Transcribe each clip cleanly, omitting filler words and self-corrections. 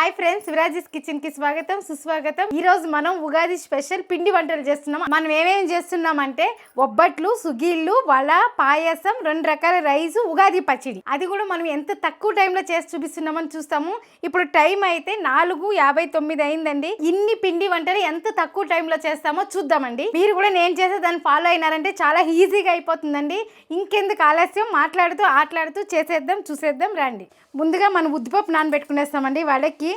Hi friends, విరాజిస్ kitchen కి స్వాగతం సుస్వాగతం. ఈ రోజు మనం ఉగాది స్పెషల్ పిండి వంటలు చేస్తున్నాం. మనం ఏమేమి చేస్తున్నామంటే ఒబ్బట్లు, సుగీళ్ళు, వడ, పాయసం, 2 రకాల రైస్, ఉగాది పచ్చడి. అది కూడా మనం ఎంత తక్కువ టైంలో చేసి చూపిస్తున్నామని చూస్తాము. ఇప్పుడు టైం అయితే 4:59 అయిందండి. ఇన్ని పిండి వంటలు ఎంత తక్కువ టైంలో చేస్తామో చూద్దామండి. మీరు కూడా నేను చేసే దాన్ని ఫాలో అయినారంటే చాలా ఈజీగా అయిపోతుందండి. ఇంకెందుకు ఆలస్యం, మాట్లాడుతూ ఆటలాడుతూ చేసేద్దాం, చూసేద్దాం రండి. ముందుగా మనం ఉద్దిపప్పు నానబెట్టుకునేస్తామండి. వాళ్ళకి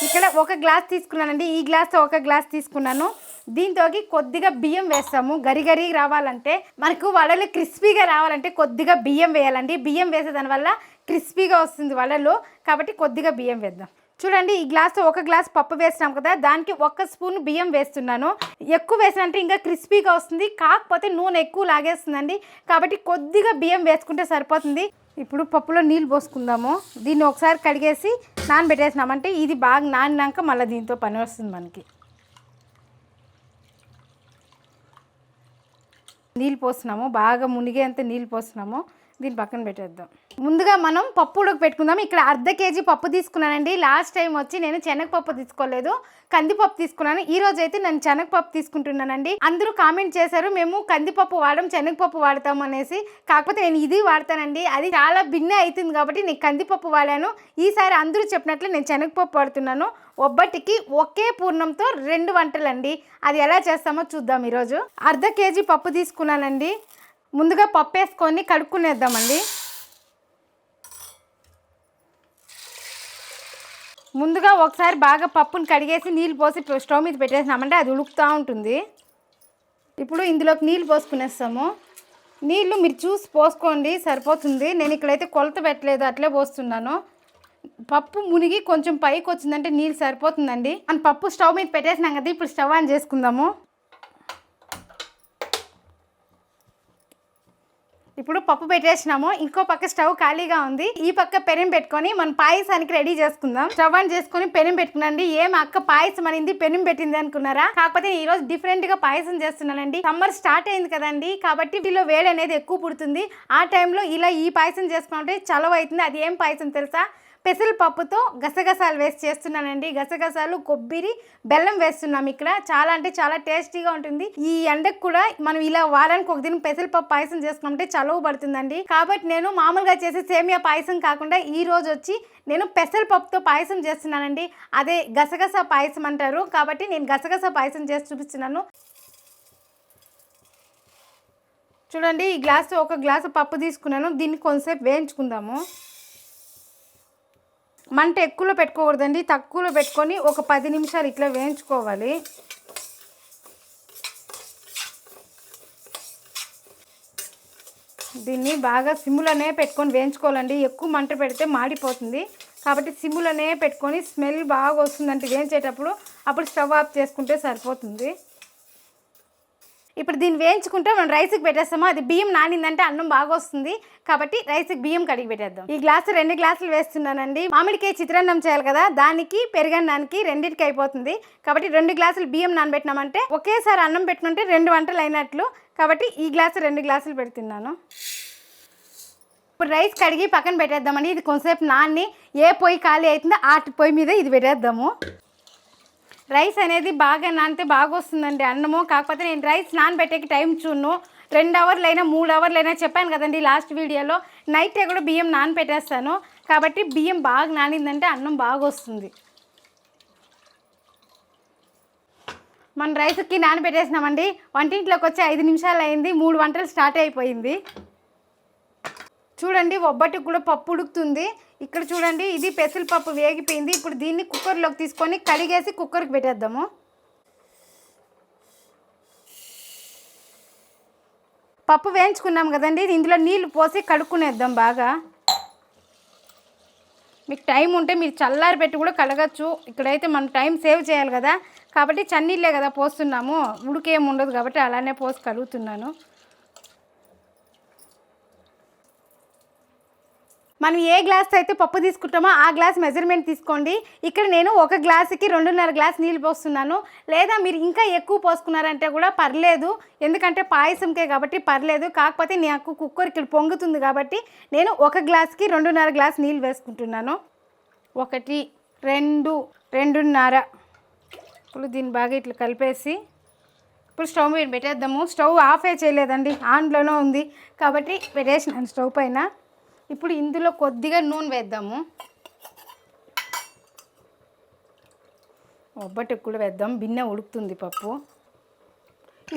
ఇక్కడ 1 గ్లాస్ తీసుకున్నానండి. ఈ గ్లాస్తో 1 గ్లాస్ తీసుకున్నాను. దీంతోకి కొద్దిగా బియ్యం వేస్తాము. గరి రావాలంటే, మనకు వడలు క్రిస్పీగా రావాలంటే కొద్దిగా బియ్యం వేయాలండి. బియ్యం వేసే దానివల్ల క్రిస్పీగా వస్తుంది వడలు, కాబట్టి కొద్దిగా బియ్యం వేద్దాం. చూడండి, ఈ గ్లాస్తో 1 గ్లాస్ పప్పు వేసినాం కదా, దానికి 1 స్పూన్ బియ్యం వేస్తున్నాను. ఎక్కువ వేసినంటే ఇంకా క్రిస్పీగా వస్తుంది, కాకపోతే నూనె ఎక్కువ లాగేస్తుందండి. కాబట్టి కొద్దిగా బియ్యం వేసుకుంటే సరిపోతుంది. ఇప్పుడు పప్పులో నీళ్ళు పోసుకుందాము. దీన్ని ఒకసారి కడిగేసి నానబెట్టేసినామంటే ఇది బాగా నానినాక మళ్ళీ దీంతో పని వస్తుంది మనకి. నీళ్ళు పోస్తున్నాము, బాగా మునిగేంత నీళ్ళు పోస్తున్నాము. దీన్ని పక్కన పెట్టేద్దాం. ముందుగా మనం పప్పు ఉడక పెట్టుకుందాం. ఇక్కడ 1/2 కేజీ పప్పు తీసుకున్నానండి. లాస్ట్ టైం వచ్చి నేను శనగపప్పు తీసుకోలేదు, కందిపప్పు తీసుకున్నాను. ఈ రోజు అయితే నేను శనగపప్పు తీసుకుంటున్నానండి. అందరూ కామెంట్ చేశారు మేము కందిపప్పు వాడడం, శనగపప్పు వాడతాం అనేసి. కాకపోతే నేను ఇది వాడతానండి. అది చాలా భిన్న అవుతుంది కాబట్టి నేను కందిపప్పు వాడాను. ఈసారి అందరూ చెప్పినట్లు నేను శనగపప్పు వాడుతున్నాను. ఒబ్బటికి ఒకే పూర్ణంతో 2 వంటలండి. అది ఎలా చేస్తామో చూద్దాం. ఈరోజు 1/2 కేజీ పప్పు తీసుకున్నానండి. ముందుగా పప్పు వేసుకొని కడుక్కునేద్దామండి. ముందుగా ఒకసారి బాగా పప్పుని కడిగేసి నీళ్ళు పోసి స్టవ్ మీద పెట్టేసినామంటే అది ఉడుకుతూ ఉంటుంది. ఇప్పుడు ఇందులోకి నీళ్ళు పోసుకునేస్తాము. నీళ్ళు మీరు చూసి పోసుకోండి, సరిపోతుంది. నేను ఇక్కడైతే కొలత పెట్టలేదు, అట్లే పోస్తున్నాను. పప్పు మునిగి కొంచెం పైకి వచ్చిందంటే నీళ్ళు సరిపోతుందండి. మనం పప్పు స్టవ్ మీద పెట్టేసినాం కదా, ఇప్పుడు స్టవ్ ఆన్ చేసుకుందాము. ఇప్పుడు పప్పు పెట్టేసినాము. ఇంకో పక్క స్టవ్ ఖాళీగా ఉంది. ఈ పక్క పెనం పెట్టుకొని మనం పాయసానికి రెడీ చేసుకుందాం. స్టవ్ ఆన్ చేసుకొని పెనం పెట్టుకున్నాండి. ఏం అక్క పాయసం అనింది, పెనం పెట్టింది అనుకున్నారా? కాకపోతే ఈ రోజు డిఫరెంట్ గా పాయసం చేస్తున్నానండి. సమ్మర్ స్టార్ట్ అయింది కదండి, కాబట్టి వీటిలో వేడి అనేది ఎక్కువ పుడుతుంది. ఆ టైంలో ఇలా ఈ పాయసం చేసుకుంటే చలవ అవుతుంది. అది ఏం పాయసం తెలుసా? పెసరపప్పుతో గసగసాలు వేసి చేస్తున్నానండి. గసగసాలు, కొబ్బరి, బెల్లం వేస్తున్నాం. ఇక్కడ చాలా అంటే చాలా టేస్టీగా ఉంటుంది. ఈ ఎండకు కూడా మనం ఇలా వారానికి ఒక దినం పెసరపప్పు పాయసం చేసుకుంటే చలువ పడుతుందండి. కాబట్టి నేను మామూలుగా చేసే సేమియా పాయసం కాకుండా ఈ రోజు వచ్చి నేను పెసరపప్పుతో పాయసం చేస్తున్నానండి. అదే గసగసా పాయసం అంటారు. కాబట్టి నేను గసగసా పాయసం చేసి చూపిస్తున్నాను. చూడండి, ఈ గ్లాసు 1 గ్లాసు పప్పు తీసుకున్నాను. దీన్ని కొంచెంసేపు వేయించుకుందాము. మంట ఎక్కువలో పెట్టుకోకూడదండి, తక్కువలో పెట్టుకొని ఒక 10 నిమిషాలు ఇట్లా వేయించుకోవాలి. దీన్ని బాగా సిమ్లోనే పెట్టుకొని వేయించుకోవాలండి. ఎక్కువ మంట పెడితే మాడిపోతుంది. కాబట్టి సిమ్లోనే పెట్టుకొని స్మెల్ బాగా వస్తుందంటే వేయించేటప్పుడు, అప్పుడు స్టవ్ ఆఫ్ చేసుకుంటే సరిపోతుంది. ఇప్పుడు దీన్ని వేయించుకుంటే మనం రైస్కి పెట్టేస్తాము. అది బియ్యం నానిందంటే అన్నం బాగా వస్తుంది. కాబట్టి రైస్కి బియ్యం కడిగి పెట్టేద్దాం. ఈ గ్లాసు 2 గ్లాసులు వేస్తున్నానండి. మామిడికాయ చిత్రాన్నం చేయాలి కదా, దానికి పెరుగన్నానికి రెండింటికి అయిపోతుంది. కాబట్టి 2 గ్లాసులు బియ్యం నానబెట్టినామంటే ఒకేసారి అన్నం పెట్టుకుంటే 2 వంటలు అయినట్లు. కాబట్టి ఈ గ్లాసు 2 గ్లాసులు పెడుతున్నాను. ఇప్పుడు రైస్ కడిగి పక్కన పెట్టేద్దామండి. ఇది కొంతసేపు నాన్ని ఏ పొయ్యి ఖాళీ అవుతుందో ఆ పొయ్యి మీద ఇది పెట్టేద్దాము. రైస్ అనేది బాగా నానితే బాగా వస్తుందండి అన్నము. కాకపోతే నేను రైస్ నానబెట్టేకి టైం చూడను. 2 అవర్లైనా 3 అవర్లైనా చెప్పాను కదండి లాస్ట్ వీడియోలో. నైటే కూడా బియ్యం నానబెట్టేస్తాను. కాబట్టి బియ్యం బాగా నానిందంటే అన్నం బాగా వస్తుంది. మన రైస్కి నానబెట్టేసినామండి. వంటింట్లోకి వచ్చి 5 నిమిషాలు అయింది. 3 వంటలు స్టార్ట్ అయిపోయింది. చూడండి, ఒబ్బటికి కూడా పప్పు ఉడుకుతుంది. ఇక్కడ చూడండి, ఇది పెసరపప్పు వేగిపోయింది. ఇప్పుడు దీన్ని కుక్కర్లోకి తీసుకొని కడిగేసి కుక్కర్కి పెట్టేద్దాము. పప్పు వేయించుకున్నాం కదండి, ఇందులో నీళ్లు పోసి కడుక్కునేద్దాం బాగా. మీకు టైం ఉంటే మీరు చల్లారి పెట్టి కూడా కడగచ్చు. ఇక్కడైతే మనం టైం సేవ్ చేయాలి కదా, కాబట్టి చన్నీళ్ళే కదా పోస్తున్నాము. ఉడికేం ఉండదు కాబట్టి అలానే పోసి కడుగుతున్నాను. మనం ఏ గ్లాస్తో అయితే పప్పు తీసుకుంటామో ఆ గ్లాస్ మెజర్మెంట్ తీసుకోండి. ఇక్కడ నేను 1 గ్లాసుకి 2.5 గ్లాస్ నీళ్ళు పోస్తున్నాను. లేదా మీరు ఇంకా ఎక్కువ పోసుకున్నారంటే కూడా పర్లేదు, ఎందుకంటే పాయసంకే కాబట్టి పర్లేదు. కాకపోతే నాకు కుక్కర్ ఇక్కడ పొంగుతుంది కాబట్టి నేను 1 గ్లాస్కి 2.5 గ్లాస్ నీళ్ళు వేసుకుంటున్నాను. 1 రెండున్నర. ఇప్పుడు దీన్ని బాగా ఇట్లా కలిపేసి ఇప్పుడు స్టవ్ మీద పెట్టేద్దాము. స్టవ్ ఆఫే చేయలేదండి, ఆన్లోనే ఉంది కాబట్టి పెట్టేసినాను స్టవ్ పైన. ఇప్పుడు ఇందులో కొద్దిగా నూనె వేద్దాము. ఒబ్బట్టుకు కూడా వేద్దాం, బిన్నె ఉడుకుతుంది పప్పు.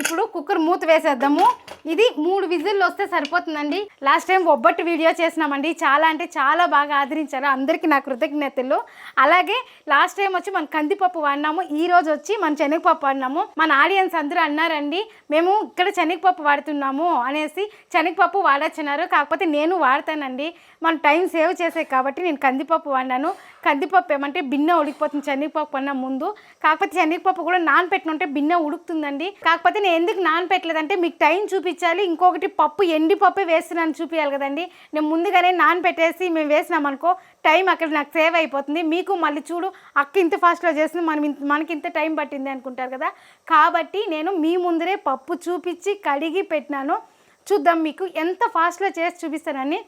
ఇప్పుడు కుక్కర్ మూత వేసేద్దాము. ఇది 3 విజిల్లు వస్తే సరిపోతుందండి. లాస్ట్ టైం ఒబ్బట్టు వీడియో చేసినామండి, చాలా అంటే చాలా బాగా ఆదరించారు, అందరికీ నా కృతజ్ఞతలు. అలాగే లాస్ట్ టైం వచ్చి మనం కందిపప్పు వాడినాము, ఈ రోజు వచ్చి మనం శనగపప్పు వాడినాము. మన ఆడియన్స్ అందరూ అన్నారండి మేము ఇక్కడ శనగపప్పు వాడుతున్నాము అనేసి, శనగపప్పు వాడచ్చన్నారు. కాకపోతే నేను వాడతానండి, మన టైం సేవ్ చేసే కాబట్టి నేను కందిపప్పు వాడినాను. కందిపప్పు ఏమంటే బిన్నె ఉడికిపోతుంది శనగపప్పు అన్న ముందు. కాకపోతే శనగపప్పు కూడా నానపెట్టినుంటే బిన్నె ఉడుకుతుందండి. కాకపోతే నేను ఎందుకు నానపెట్టలేదంటే మీకు టైం చూపించాలి, ఇంకొకటి పప్పు ఎండిపప్పే వేస్తున్నాను చూపించాలి కదండి. నేను ముందుగానే నానపెట్టేసి మేము వేసినాం అనుకో టైం అక్కడ నాకు సేవ్ అయిపోతుంది. మీకు మళ్ళీ చూడు అక్క ఇంత ఫాస్ట్లో చేస్తుంది, మనకి ఇంత టైం పట్టింది అనుకుంటారు కదా. కాబట్టి నేను మీ ముందరే పప్పు చూపించి కడిగి పెట్టినాను. చూద్దాం మీకు ఎంత ఫాస్ట్లో చేసి చూపిస్తానని.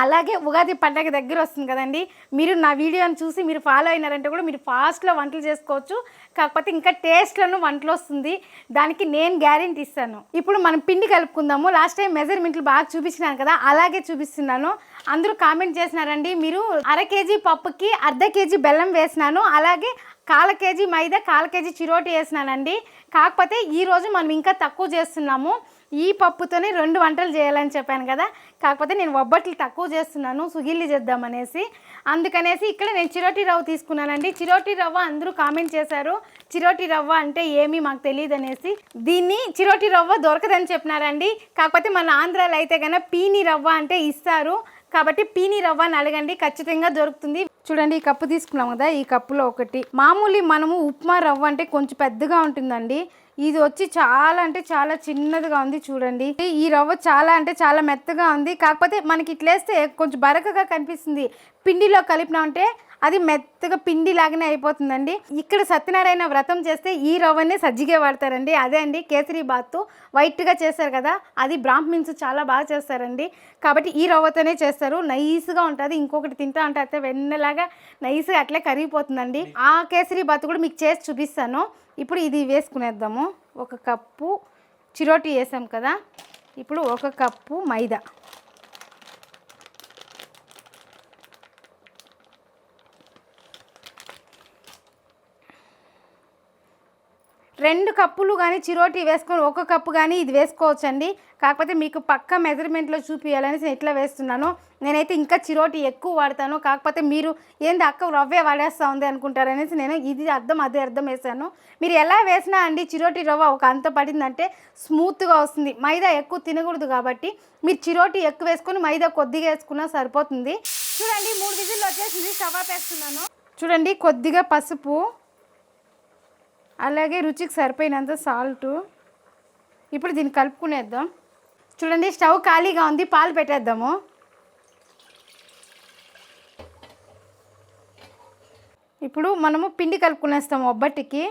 అలాగే ఉగాది పండగ దగ్గర వస్తుంది కదండి, మీరు నా వీడియోని చూసి మీరు ఫాలో అయినారంటే కూడా మీరు ఫాస్ట్లో వంటలు చేసుకోవచ్చు. కాకపోతే ఇంకా టేస్ట్లను వంటలు వస్తుంది, దానికి నేను గ్యారెంటీ ఇస్తాను. ఇప్పుడు మనం పిండి కలుపుకుందాము. లాస్ట్ టైం మెజర్మెంట్లు బాగా చూపించినాను కదా, అలాగే చూపిస్తున్నాను. అందరూ కామెంట్ చేసినారండి, మీరు 1/2 కేజీ పప్పుకి 1/2 కేజీ బెల్లం వేసినాను, అలాగే 1/4 కేజీ మైదా 1/4 కేజీ చిరోటి వేసినానండి. కాకపోతే ఈరోజు మనం ఇంకా తక్కువ చేస్తున్నాము, ఈ పప్పుతోనే 2 వంటలు చేయాలని చెప్పాను కదా. కాకపోతే నేను ఒబ్బట్లు తక్కువ చేస్తున్నాను, సుగిల్లి చేద్దామనేసి. అందుకనేసి ఇక్కడ నేను చిరోటి రవ్వ తీసుకున్నానండి. చిరోటి రవ్వ అందరూ కామెంట్ చేశారు, చిరోటి రవ్వ అంటే ఏమీ మాకు తెలియదు అనేసి. దీన్ని చిరోటి రవ్వ దొరకదని చెప్పినారండి. కాకపోతే మన ఆంధ్రాలో అయితే కన్నా పీని రవ్వ అంటే ఇస్తారు, కాబట్టి పీని రవ్వ అని అడగండి, ఖచ్చితంగా దొరుకుతుంది. చూడండి ఈ కప్పు తీసుకున్నాం కదా, ఈ కప్పులో ఒకటి. మామూలు మనము ఉప్మా రవ్వ అంటే కొంచెం పెద్దగా ఉంటుందండి, ఇది వచ్చి చాలా అంటే చాలా చిన్నదిగా ఉంది. చూడండి ఈ రవ్వ చాలా అంటే చాలా మెత్తగా ఉంది. కాకపోతే మనకి ఇట్లేస్తే కొంచెం బరకగా కనిపిస్తుంది, పిండిలో కలిపినామంటే అది మెత్తగా పిండి లాగానే అయిపోతుందండి. ఇక్కడ సత్యనారాయణ వ్రతం చేస్తే ఈ రవ్వనే సజ్జిగే వాడతారండి, అదే అండి కేసరి బాత్ వైట్గా చేస్తారు కదా, అది బ్రాహ్మిన్స్ చాలా బాగా చేస్తారండి. కాబట్టి ఈ రవ్వతోనే చేస్తారు, నైస్గా ఉంటుంది. ఇంకొకటి తింటా అంటే అయితే వెన్నెలాగా నైస్గా అట్లే కరిగిపోతుందండి. ఆ కేసరి బాత్ కూడా మీకు చేసి చూపిస్తాను. ఇప్పుడు ఇది వేసుకునేద్దాము. 1 కప్పు చిరోటి వేసాం కదా, ఇప్పుడు 1 కప్పు మైదా, 2 కప్పులు కానీ చిరోటి వేసుకొని 1 కప్పు కానీ ఇది వేసుకోవచ్చండి. కాకపోతే మీకు పక్క మెజర్మెంట్లో చూపించాలనేసి నేను ఇట్లా వేస్తున్నాను. నేనైతే ఇంకా చిరోటి ఎక్కువ వాడతాను. కాకపోతే మీరు ఏంది అక్క రవ్వే వాడేస్తూ ఉంది అనుకుంటారనేసి నేను అదే అర్థం వేసాను. మీరు ఎలా వేసినా అండి చిరోటి రవ్వ ఒక అంత పడిందంటే స్మూత్గా వస్తుంది. మైదా ఎక్కువ తినకూడదు కాబట్టి మీరు చిరోటి ఎక్కువ వేసుకొని మైదా కొద్దిగా వేసుకున్నా సరిపోతుంది. చూడండి 3 విజిల్లు వచ్చేసింది, స్టవ్ ఆపేస్తున్నాను. చూడండి కొద్దిగా పసుపు, అలాగే రుచికి సరిపోయినంత సాల్టు. ఇప్పుడు దీన్ని కలుపుకునేద్దాం. చూడండి స్టవ్ ఖాళీగా ఉంది, పాలు పెట్టేద్దాము. ఇప్పుడు మనము పిండి కలుపుకునేస్తాము. ఒబ్బట్టుకి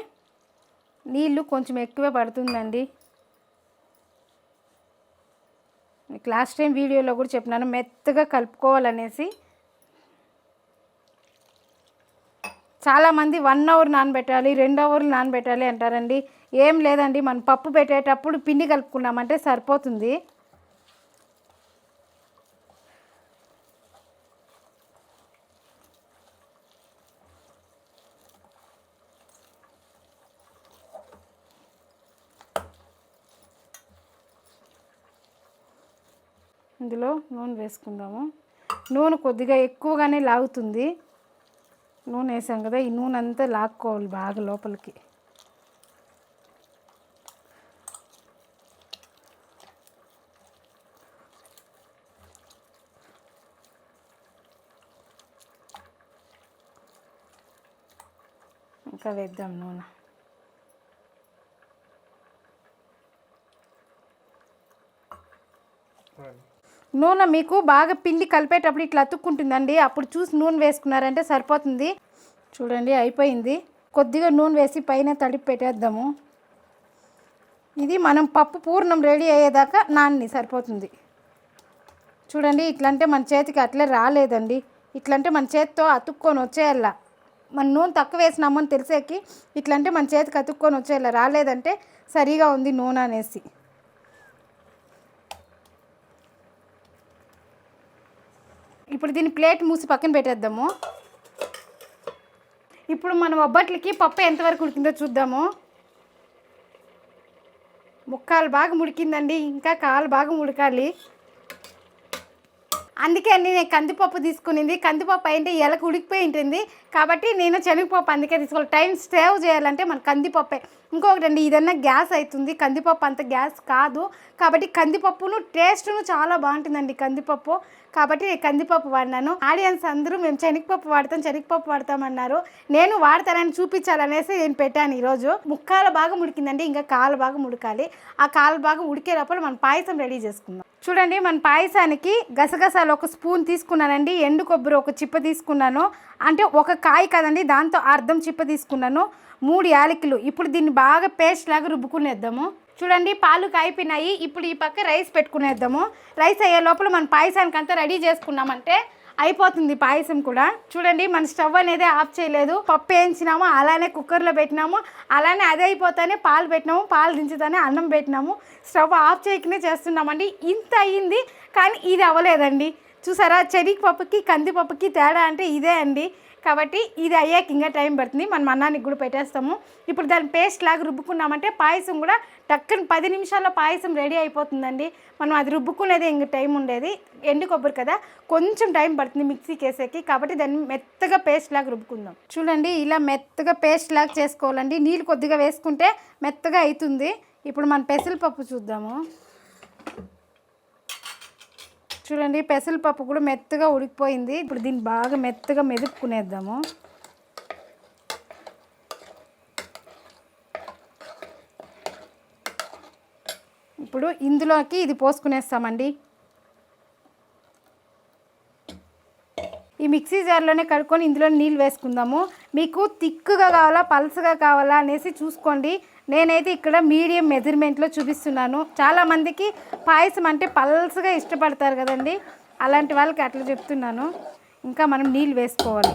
నీళ్ళు కొంచెం ఎక్కువే పడుతుందండి. మీకు లాస్ట్ టైం వీడియోలో కూడా చెప్పినాను మెత్తగా కలుపుకోవాలనేసి. చాలామంది 1 అవర్ నానబెట్టాలి, 2 అవర్లు నానబెట్టాలి అంటారండి. ఏం లేదండి, మనం పప్పు పెట్టేటప్పుడు పిండి కలుపుకున్నామంటే సరిపోతుంది. ఇందులో నూనె వేసుకుందాము. నూనె కొద్దిగా ఎక్కువగానే లాగుతుంది. నూనె వేసాం కదా, ఈ నూనె అంతా లాక్కోవాలి బాగా లోపలికి. ఇంకా వేద్దాం నూనె. నూనె మీకు బాగా పిండి కలిపేటప్పుడు ఇట్లా అతుక్కుంటుందండి, అప్పుడు చూసి నూనె వేసుకున్నారంటే సరిపోతుంది. చూడండి అయిపోయింది. కొద్దిగా నూనె వేసి పైన తడిపి పెట్టేద్దాము. ఇది మనం పప్పు పూర్ణం రెడీ అయ్యేదాకా నాన్ని సరిపోతుంది. చూడండి ఇట్లంటే మన చేతికి అట్లే రాలేదండి, ఇట్లంటే మన చేతితో అతుక్కొని వచ్చేయాల. మన నూనె తక్కువ వేసినామని తెలిసేకి ఇట్లా అంటే మన చేతికి అతుక్కొని వచ్చేలా, రాలేదంటే సరిగా ఉంది నూనె అనేసి. ఇప్పుడు దీన్ని ప్లేట్ మూసి పక్కన పెట్టేద్దాము. ఇప్పుడు మనం ఒబ్బట్లకి పప్పు ఎంతవరకు ఉడికిందో చూద్దాము. ముక్కాలు భాగం ఉడికిందండి, ఇంకా కాలు భాగం ఉడకాలి. అందుకే అండి నేను కందిపప్పు తీసుకునింది. కందిపప్పు అంటే ఎలకు ఉడికిపోయి ఉంటుంది కాబట్టి నేను శనగపప్పు అందుకే తీసుకోవాలి. టైం సేవ్ చేయాలంటే మన కందిపప్పే. ఇంకొకటి అండి, ఇదన్నా గ్యాస్ అవుతుంది, కందిపప్పు అంత గ్యాస్ కాదు. కాబట్టి కందిపప్పును టేస్ట్ను చాలా బాగుంటుందండి కందిపప్పు. కాబట్టి నేను కందిపప్పు వాడినాను. ఆడియన్స్ అందరూ మేము శనగపప్పు వాడతామన్నారు. నేను వాడతానని చూపించాలనేసి నేను పెట్టాను ఈరోజు. ముక్కాల భాగం ఉడికిందండి, ఇంకా కాలు భాగం ఉడకాలి. ఆ కాలు భాగం ఉడికే లోపల మనం పాయసం రెడీ చేసుకుందాం. చూడండి, మన పాయసానికి గసగసాలు 1 స్పూన్ తీసుకున్నానండి, ఎండు కొబ్బరి 1 చిప్ప తీసుకున్నాను, అంటే 1 కాయ కదండి దాంతో అర్ధం చిప్ప తీసుకున్నాను, 3 యాలకులు. ఇప్పుడు దీన్ని బాగా పేస్ట్ లాగా రుబ్బుకునేద్దాము. చూడండి, పాలు కాయిపోయినాయి. ఇప్పుడు ఈ పక్క రైస్ పెట్టుకునేద్దాము. రైస్ అయ్యే లోపల మన పాయసానికి అంతా రెడీ చేసుకున్నామంటే అయిపోతుంది పాయసం కూడా. చూడండి, మన స్టవ్ అనేది ఆఫ్ చేయలేదు. పప్పు వేయించినాము, అలానే కుక్కర్లో పెట్టినాము, అలానే అదే అయిపోతానే పాలు పెట్టినాము, పాలు దించుతానే అన్నం పెట్టినాము. స్టవ్ ఆఫ్ చేయకనే చేస్తున్నామండి. ఇంత అయ్యింది కానీ ఇది అవ్వలేదండి. చూసారా, శనగపప్పుకి కందిపప్పుకి తేడా అంటే ఇదే అండి. కాబట్టి ఇది అయ్యాక ఇంకా టైం పడుతుంది. మనం అన్నానికి కూడా పెట్టేస్తాము. ఇప్పుడు దాన్ని పేస్ట్ లాగా రుబ్బుకున్నామంటే పాయసం కూడా టక్కన 10 నిమిషాల్లో పాయసం రెడీ అయిపోతుందండి. మనం అది రుబ్బుకునేదే ఇంక టైం ఉండేది. ఎండు కొబ్బరి కదా, కొంచెం టైం పడుతుంది మిక్సీకి వేసేకి. కాబట్టి దాన్ని మెత్తగా పేస్ట్ లాగా రుబ్బుకుందాం. చూడండి, ఇలా మెత్తగా పేస్ట్ లాగా చేసుకోవాలండి. నీళ్ళు కొద్దిగా వేసుకుంటే మెత్తగా అవుతుంది. ఇప్పుడు మన పెసరపప్పు చూద్దాము. చూడండి, పెసరపప్పు కూడా మెత్తగా ఉడికిపోయింది. ఇప్పుడు దీన్ని బాగా మెత్తగా మెదుపుకునేద్దాము. ఇప్పుడు ఇందులోకి ఇది పోసుకునేస్తామండి. ఈ మిక్సీ జార్లోనే కడుక్కొని ఇందులో నీళ్ళు వేసుకుందాము. మీకు తిక్కుగా కావాలా పల్సగా కావాలా అనేసి చూసుకోండి. నేనైతే ఇక్కడ మీడియం మెజర్మెంట్లో చూపిస్తున్నాను. చాలామందికి పాయసం అంటే పల్సగా ఇష్టపడతారు కదండి, అలాంటి వాళ్ళకి అట్లా చెప్తున్నాను. ఇంకా మనం నీళ్ళు వేసుకోవాలి.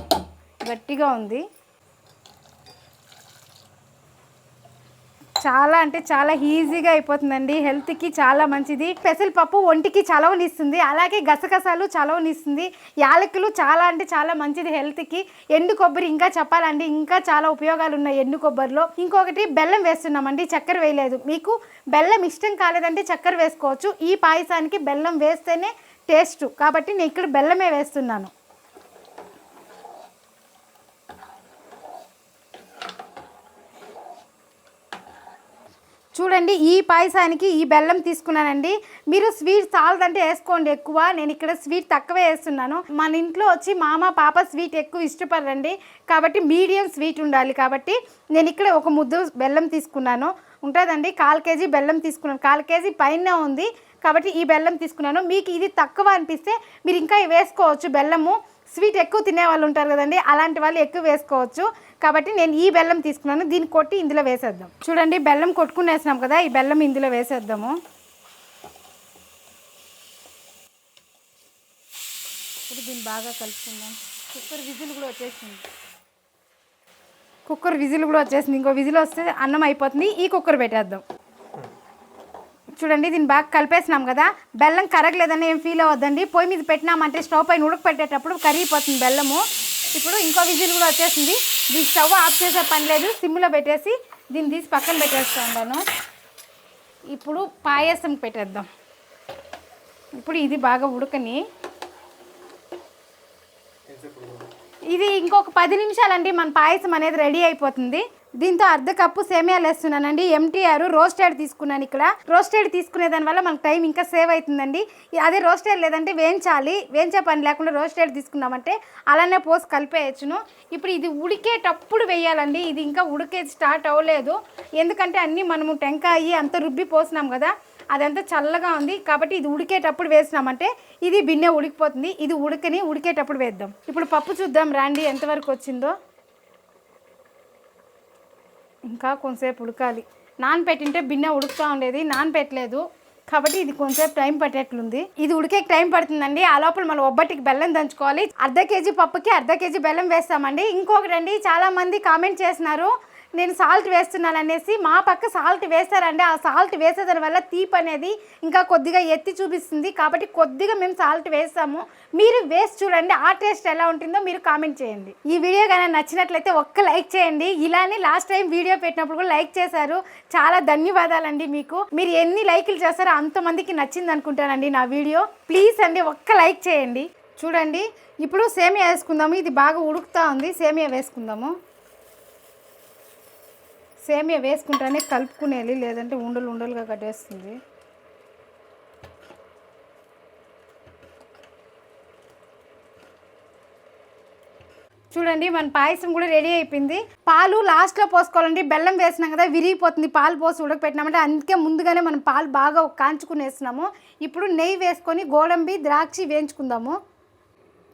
గట్టిగా ఉంది. చాలా అంటే చాలా ఈజీగా అయిపోతుందండి. హెల్త్కి చాలా మంచిది. పెసరపప్పు ఒంటికి చలవనిస్తుంది, అలాగే గసగసాలు చలవనిస్తుంది. యాలకులు చాలా అంటే చాలా మంచిది హెల్త్కి. ఎండు కొబ్బరి ఇంకా చెప్పాలండి, ఇంకా చాలా ఉపయోగాలు ఉన్నాయి ఎండు కొబ్బరిలో. ఇంకొకటి బెల్లం వేస్తున్నామండి, చక్కెర వేయలేదు. మీకు బెల్లం ఇష్టం కాలేదంటే చక్కెర వేసుకోవచ్చు. ఈ పాయసానికి బెల్లం వేస్తేనే టేస్ట్, కాబట్టి నేను ఇక్కడ బెల్లమే వేస్తున్నాను. చూడండి, ఈ పాయసానికి ఈ బెల్లం తీసుకున్నానండి. మీరు స్వీట్ చాలదంటే వేసుకోండి ఎక్కువ. నేను ఇక్కడ స్వీట్ తక్కువే వేస్తున్నాను. మన ఇంట్లో వచ్చి మామ పాప స్వీట్ ఎక్కువ ఇష్టపడరండి, కాబట్టి మీడియం స్వీట్ ఉండాలి. కాబట్టి నేను ఇక్కడ 1 ముద్దు బెల్లం తీసుకున్నాను. ఉంటుందండి, 1/4 కేజీ బెల్లం తీసుకున్నాను. 1/4 కేజీ పైన ఉంది కాబట్టి ఈ బెల్లం తీసుకున్నాను. మీకు ఇది తక్కువ అనిపిస్తే మీరు ఇంకా వేసుకోవచ్చు బెల్లము. స్వీట్ ఎక్కువ తినే వాళ్ళు ఉంటారు కదండి, అలాంటి వాళ్ళు ఎక్కువ వేసుకోవచ్చు. కాబట్టి నేను ఈ బెల్లం తీసుకున్నాను. దీన్ని కొట్టి ఇందులో వేసేద్దాం. చూడండి, బెల్లం కొట్టుకుని వేసినాం కదా, ఈ బెల్లం ఇందులో వేసేద్దాము. ఇప్పుడు దీన్ని బాగా కలుపుకుందాం. కుక్కర్ విజిల్ కూడా వచ్చేసింది. ఇంకో విజిల్ వస్తే అన్నం అయిపోతుంది. ఈ కుక్కర్ పెట్టేద్దాం. చూడండి, దీన్ని బాగా కలిపేసినాం కదా. బెల్లం కరగలేదని ఏం ఫీల్ అవ్వద్దండి. పొయ్యి మీద పెట్టినామంటే స్టవ్ పైన ఉడకపెట్టేటప్పుడు కరిగిపోతుంది బెల్లము. ఇప్పుడు ఇంకో విజిల్ కూడా వచ్చేసింది. దీని స్టవ్ ఆఫ్ చేసే పని లేదు, సిమ్లో పెట్టేసి దీన్ని తీసి పక్కన పెట్టేస్తూ ఉన్నాను. ఇప్పుడు పాయసం పెట్టేద్దాం. ఇప్పుడు ఇది బాగా ఉడకని, ఇది ఇంకొక 10 నిమిషాలండి మన పాయసం అనేది రెడీ అయిపోతుంది. దీంతో 1/2 కప్పు సేమియాలు వేస్తున్నానండి. MTR రోస్టెడ్ తీసుకున్నాను. ఇక్కడ రోస్టెడ్ తీసుకునే దానివల్ల మనకు టైం ఇంకా సేవ్ అవుతుందండి. అదే రోస్టెడ్ లేదంటే వేయించే పని లేకుండా రోస్టెడ్ తీసుకున్నామంటే అలానే పోసి కలిపేయచ్చును. ఇప్పుడు ఇది ఉడికేటప్పుడు వేయాలండి. ఇది ఇంకా ఉడికేది స్టార్ట్ అవ్వలేదు, ఎందుకంటే అన్నీ మనము టెంకాయ అంత రుబ్బి పోసినాం కదా, అదంతా చల్లగా ఉంది. కాబట్టి ఇది ఉడికేటప్పుడు వేసినామంటే ఇది బిన్నె ఉడికిపోతుంది. ఇది ఉడికేటప్పుడు వేద్దాం. ఇప్పుడు పప్పు చూద్దాం రాండి ఎంతవరకు వచ్చిందో. ఇంకా కొంతసేపు ఉడకాలి. నానపెట్టింటే బిన్నె ఉడుకుతూ ఉండేది, నానపెట్టలేదు. కాబట్టి ఇది కొంచెం టైం పట్టేట్లుంది. ఇది ఉడికే టైం పడుతుందండి. ఆ లోపల మనం ఒబ్బటికి బెల్లం దంచుకోవాలి. అర్ధ కేజీ పప్పుకి అర్ధ కేజీ బెల్లం వేస్తామండి. ఇంకొకటండి, చాలా మంది కామెంట్ చేస్తున్నారు నేను సాల్ట్ వేస్తున్నాను అనేసి. మా పక్క సాల్ట్ వేస్తారండి. ఆ సాల్ట్ వేసేదాని వల్ల తీపి అనేది ఇంకా కొద్దిగా ఎత్తి చూపిస్తుంది. కాబట్టి కొద్దిగా మేము సాల్ట్ వేస్తాము. మీరు వేసి చూడండి, ఆ టేస్ట్ ఎలా ఉంటుందో మీరు కామెంట్ చేయండి. ఈ వీడియో కానీ నచ్చినట్లయితే ఒక్క లైక్ చేయండి. ఇలానే లాస్ట్ టైం వీడియో పెట్టినప్పుడు కూడా లైక్ చేశారు, చాలా ధన్యవాదాలండి మీకు. మీరు ఎన్ని లైకులు చేస్తారో అంతమందికి నచ్చింది అనుకుంటానండి నా వీడియో. ప్లీజ్ అండి ఒక్క లైక్ చేయండి. చూడండి, ఇప్పుడు సేమియా వేసుకుందాము. ఇది బాగా ఉడుకుతూ ఉంది. సేమియా వేసుకుందాము. సేమియా వేసుకుంటానే కలుపుకునేది, లేదంటే ఉండలు ఉండలుగా కట్టేస్తుంది. చూడండి, మన పాయసం కూడా రెడీ అయిపోయింది. పాలు లాస్ట్లో పోసుకోవాలండి. బెల్లం వేసినాం కదా, విరిగిపోతుంది పాలు పోసి ఉడకపెట్టినామంటే. అందుకే ముందుగానే మనం పాలు బాగా కాంచుకుని వేస్తున్నాము. ఇప్పుడు నెయ్యి వేసుకొని గోడంబి ద్రాక్షి వేయించుకుందాము.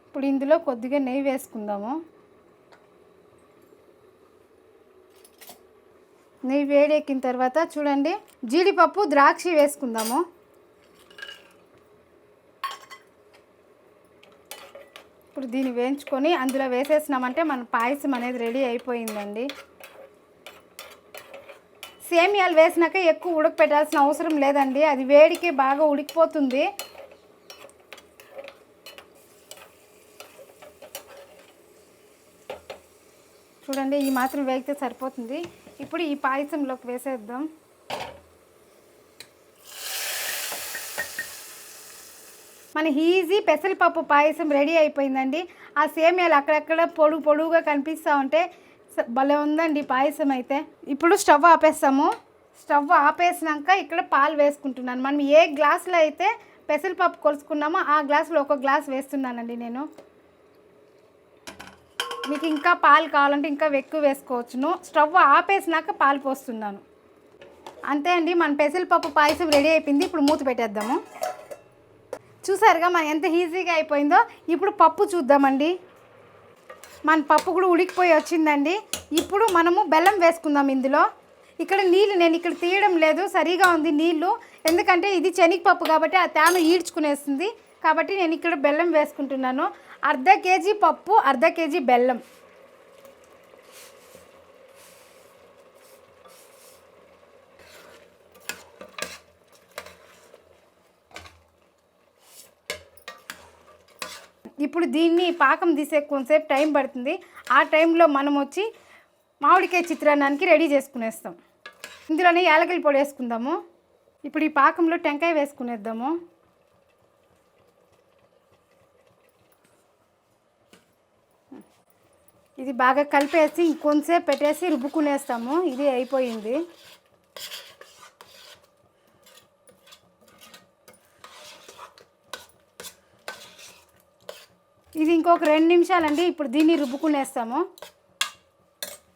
ఇప్పుడు ఇందులో కొద్దిగా నెయ్యి వేసుకుందాము. నెయ్యి వేడెక్కిన తర్వాత చూడండి, జీడిపప్పు ద్రాక్షి వేసుకుందాము. ఇప్పుడు దీన్ని వేయించుకొని అందులో వేసేసినామంటే మన పాయసం అనేది రెడీ అయిపోయిందండి. సేమియాలు వేసినాక ఎక్కువ ఉడకపెట్టాల్సిన అవసరం లేదండి, అది వేడికి బాగా ఉడికిపోతుంది. చూడండి, ఈ మాత్రం వేగితే సరిపోతుంది. ఇప్పుడు ఈ పాయసంలోకి వేసేద్దాం. మన ఈజీ పెసరపప్పు పాయసం రెడీ అయిపోయిందండి. ఆ సేమియాలు అక్కడక్కడ పొడుగుగా కనిపిస్తూ ఉంటే భలే ఉందండి పాయసం అయితే. ఇప్పుడు స్టవ్ ఆపేస్తాము. స్టవ్ ఆపేసినాక ఇక్కడ పాలు వేసుకుంటున్నాను. మనం ఏ గ్లాసులో అయితే పెసరపప్పు కొలుసుకున్నామో ఆ గ్లాసులో ఒక గ్లాస్ వేస్తున్నానండి నేను. మీకు ఇంకా పాలు కావాలంటే ఇంకా ఎక్కువ వేసుకోవచ్చును. స్టవ్ ఆపేసినాక పాలు పోస్తున్నాను. అంతే అండి, మన పెసరపప్పు పాయసం రెడీ అయిపోయింది. ఇప్పుడు మూత పెట్టేద్దాము. చూసారుగా మన ఎంత ఈజీగా అయిపోయిందో. ఇప్పుడు పప్పు చూద్దామండి. మన పప్పు కూడా ఉడికిపోయి వచ్చిందండి. ఇప్పుడు మనము బెల్లం వేసుకుందాం ఇందులో. ఇక్కడ నీళ్ళు నేను ఇక్కడ తీయడం లేదు, సరిగా ఉంది నీళ్ళు. ఎందుకంటే ఇది శనగపప్పు కాబట్టి ఆ తేమ ఈడ్చుకునేస్తుంది. కాబట్టి నేను ఇక్కడ బెల్లం వేసుకుంటున్నాను. అర్ధ కేజీ పప్పు, అర్ధ కేజీ బెల్లం. ఇప్పుడు దీన్ని పాకం తీసే కొంతసేపు టైం పడుతుంది. ఆ టైంలో మనం వచ్చి మామిడికాయ చిత్రాన్నానికి రెడీ చేసుకునేస్తాం. ఇందులోనే యాలకుల పొడి వేసుకుందాము. ఇప్పుడు ఈ పాకంలో టెంకాయ వేసుకునేద్దాము. ఇది బాగా కలిపేసి ఇంకొంతసేపు పెట్టేసి రుబ్బుకునేస్తాము. ఇది అయిపోయింది. ఇది ఇంకొక 2 నిమిషాలండి. ఇప్పుడు దీన్ని రుబ్బుకునేస్తాము.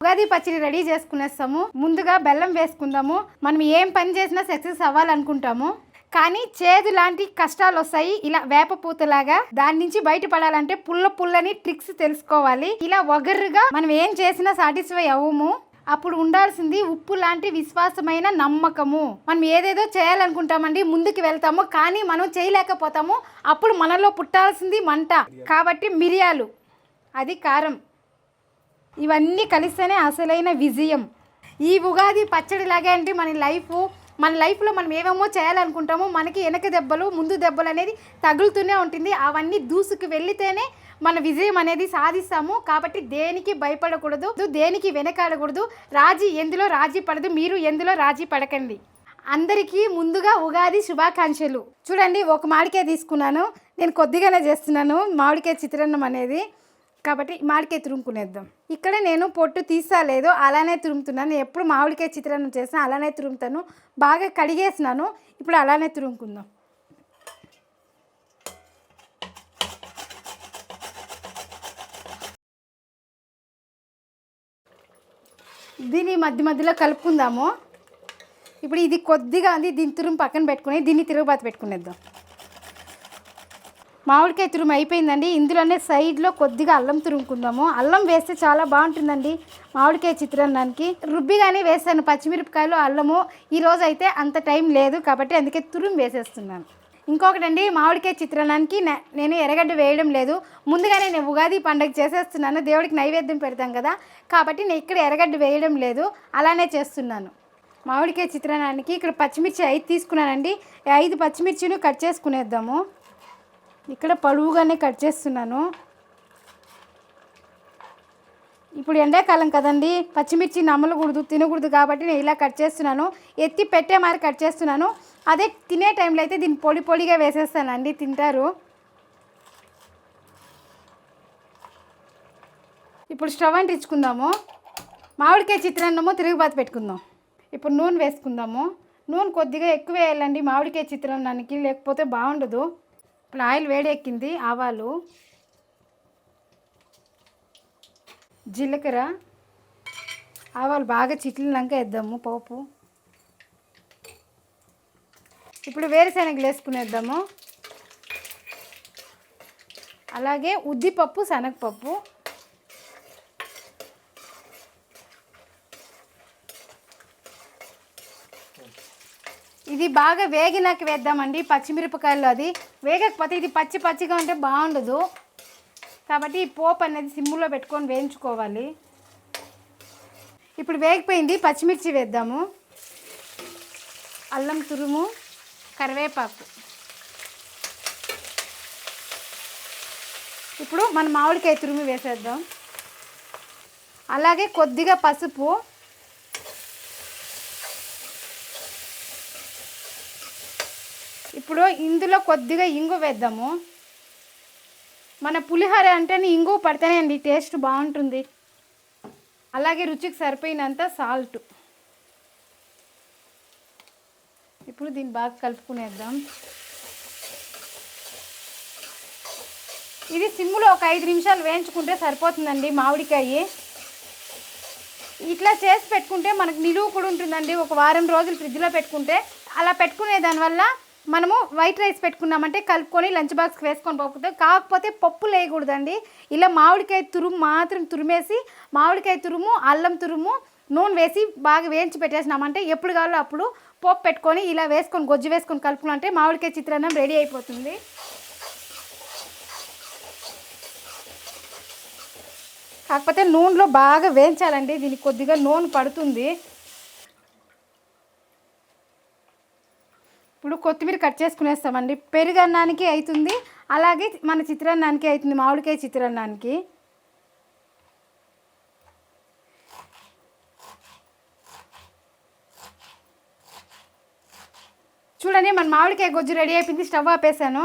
ఉగాది పచ్చడి రెడీ చేసుకునేస్తాము. ముందుగా బెల్లం వేసుకుందాము. మనం ఏం పని చేసినా సక్సెస్ అవ్వాలనుకుంటాము, కానీ చేదు లాంటి కష్టాలు వస్తాయి. ఇలా వేప పూతలాగా దాని నుంచి బయటపడాలంటే పుల్లని ట్రిక్స్ తెలుసుకోవాలి. ఇలా ఒగర్రుగా మనం ఏం చేసినా సాటిస్ఫై అవ్వము. అప్పుడు ఉండాల్సింది ఉప్పు లాంటి విశ్వాసమైన నమ్మకము. మనం ఏదేదో చేయాలనుకుంటామండి, ముందుకు వెళ్తాము, కానీ మనం చేయలేకపోతాము. అప్పుడు మనలో పుట్టాల్సింది మంట. కాబట్టి మిరియాలు, అది కారం, ఇవన్నీ కలిస్తేనే అసలైన విజయం. ఈ ఉగాది పచ్చడిలాగే అంటే మన లైఫ్లో మనం ఏమేమో చేయాలనుకుంటామో మనకి వెనక దెబ్బలు ముందు దెబ్బలు అనేది తగులుతూనే ఉంటుంది. అవన్నీ దూసుకు వెళితేనే మన విజయం అనేది సాధిస్తాము. కాబట్టి దేనికి భయపడకూడదు, దేనికి వెనకాడకూడదు. ఎందులో రాజీ పడదు. మీరు ఎందులో రాజీ పడకండి. అందరికీ ముందుగా ఉగాది శుభాకాంక్షలు. చూడండి, ఒక మామిడికాయ తీసుకున్నాను. నేను కొద్దిగానే చేస్తున్నాను మామిడికాయ చిత్రాన్నం అనేది. కాబట్టి మామిడికాయ తురుముకునేద్దాం. ఇక్కడ నేను పొట్టు తీసాలేదు, అలానే తురుముతున్నాను. ఎప్పుడు మామిడికాయ చిత్రాన్నం చేసినా అలానే తురుముతాను. బాగా కడిగేసినాను. ఇప్పుడు అలానే తురుముకుందాం. దీన్ని మధ్యలో కలుపుకుందాము. ఇప్పుడు ఇది కొద్దిగా ఉంది, దీని తురుము పక్కన పెట్టుకుని దీన్ని తిరుగుబాత పెట్టుకునేద్దాం. మామిడికాయ తురుము అయిపోయిందండి. ఇందులోనే సైడ్లో కొద్దిగా అల్లం తురుముకుందాము. అల్లం వేస్తే చాలా బాగుంటుందండి మామిడికాయ చిత్రాన్నానికి. రుబ్బిగానే వేసాను పచ్చిమిరపకాయలు, అల్లము. ఈరోజు అయితే అంత టైం లేదు కాబట్టి అందుకే తురుము వేసేస్తున్నాను. ఇంకొకటండి, మామిడికాయ చిత్రాన్నానికి నేను ఎర్రగడ్డ వేయడం లేదు. ముందుగానే నేను ఉగాది పండుగ చేసేస్తున్నాను, దేవుడికి నైవేద్యం పెడతాం కదా, కాబట్టి నేను ఇక్కడ ఎర్రగడ్డ వేయడం లేదు, అలానే చేస్తున్నాను. మామిడికాయ చిత్రాన్నానికి ఇక్కడ పచ్చిమిర్చి 5 తీసుకున్నానండి. 5 పచ్చిమిర్చిను కట్ చేసుకునేద్దాము. ఇక్కడ పొడవుగానే కట్ చేస్తున్నాను. ఇప్పుడు ఎండాకాలం కదండి, పచ్చిమిర్చి నమ్మలకూడదు, తినకూడదు కాబట్టి నేను ఇలా కట్ చేస్తున్నాను. ఎత్తి పెట్టే మరి కట్ చేస్తున్నాను. అదే తినే టైంలో అయితే దీన్ని పొడి పొడిగా వేసేస్తానండి, తింటారు. ఇప్పుడు స్టవ్ అంటించుకుందాము. మామిడికాయ చిత్రాన్నము తిరుగుబాతు పెట్టుకుందాం. ఇప్పుడు నూనె వేసుకుందాము. నూనె కొద్దిగా ఎక్కువ వేయాలండి మామిడికాయ చిత్రాన్నానికి, లేకపోతే బాగుండదు. ఇప్పుడు ఆయిల్ వేడెక్కింది. ఆవాలు, జీలకర్ర, ఆవాలు బాగా చిట్లినాక వేద్దాము పోపు. ఇప్పుడు వేరుశనగలు వేసుకునేద్దాము. అలాగే ఉద్దిపప్పు, శనగపప్పు. ఇది బాగా వేగినాక వేద్దామండి పచ్చిమిరపకాయలు. అది వేగకపోతే ఇది పచ్చి పచ్చిగా ఉంటే బాగుండదు, కాబట్టి ఈ పోపు అనేది సిమ్లో పెట్టుకొని వేయించుకోవాలి. ఇప్పుడు వేగిపోయింది, పచ్చిమిర్చి వేద్దాము. అల్లం తురుము, కరివేపాకు. ఇప్పుడు మన మామిడికాయ తురుము వేసేద్దాం. అలాగే కొద్దిగా పసుపు, ఇప్పుడు ఇందులో కొద్దిగా ఇంగు వేద్దాము. మన పులిహోర అంటేనే ఇంగు పడితేనే అండి టేస్ట్ బాగుంటుంది. అలాగే రుచికి సరిపోయినంత సాల్ట్. ఇప్పుడు దీన్ని బాగా కలుపుకునేద్దాం. ఇది సిమ్లో ఒక 5 నిమిషాలు వేయించుకుంటే సరిపోతుందండి మామిడికాయ. ఇట్లా చేసి పెట్టుకుంటే మనకు నిలువ కూడా ఉంటుందండి. ఒక వారం రోజులు ఫ్రిడ్జ్లో పెట్టుకుంటే, అలా పెట్టుకునే దానివల్ల మనము వైట్ రైస్ పెట్టుకున్నామంటే కలుపుకొని లంచ్ బాక్స్కి వేసుకొని పోతాం. కాకపోతే పప్పులు వేయకూడదండి. ఇలా మామిడికాయ తురుము మాత్రం తురిమేసి, మామిడికాయ తురుము, అల్లం తురుము, నూనె వేసి బాగా వేయించి పెట్టేసినామంటే ఎప్పుడు కావాలో అప్పుడు పోపు పెట్టుకొని ఇలా వేసుకొని గొజ్జు వేసుకొని కలుపుకుంటే మామిడికాయ చిత్రాన్నం రెడీ అయిపోతుంది. కాకపోతే నూనెలో బాగా వేయించాలండి, దీనికి కొద్దిగా నూనె పడుతుంది. ఇప్పుడు కొత్తిమీర కట్ చేసుకునేస్తామండి. పెరుగన్నానికి అవుతుంది, అలాగే మన చిత్రాన్నానికి అవుతుంది, మామిడికాయ చిత్రాన్నానికి. చూడండి మన మామిడికాయ గొజ్జు రెడీ అయిపోయింది. స్టవ్ ఆపేసాను.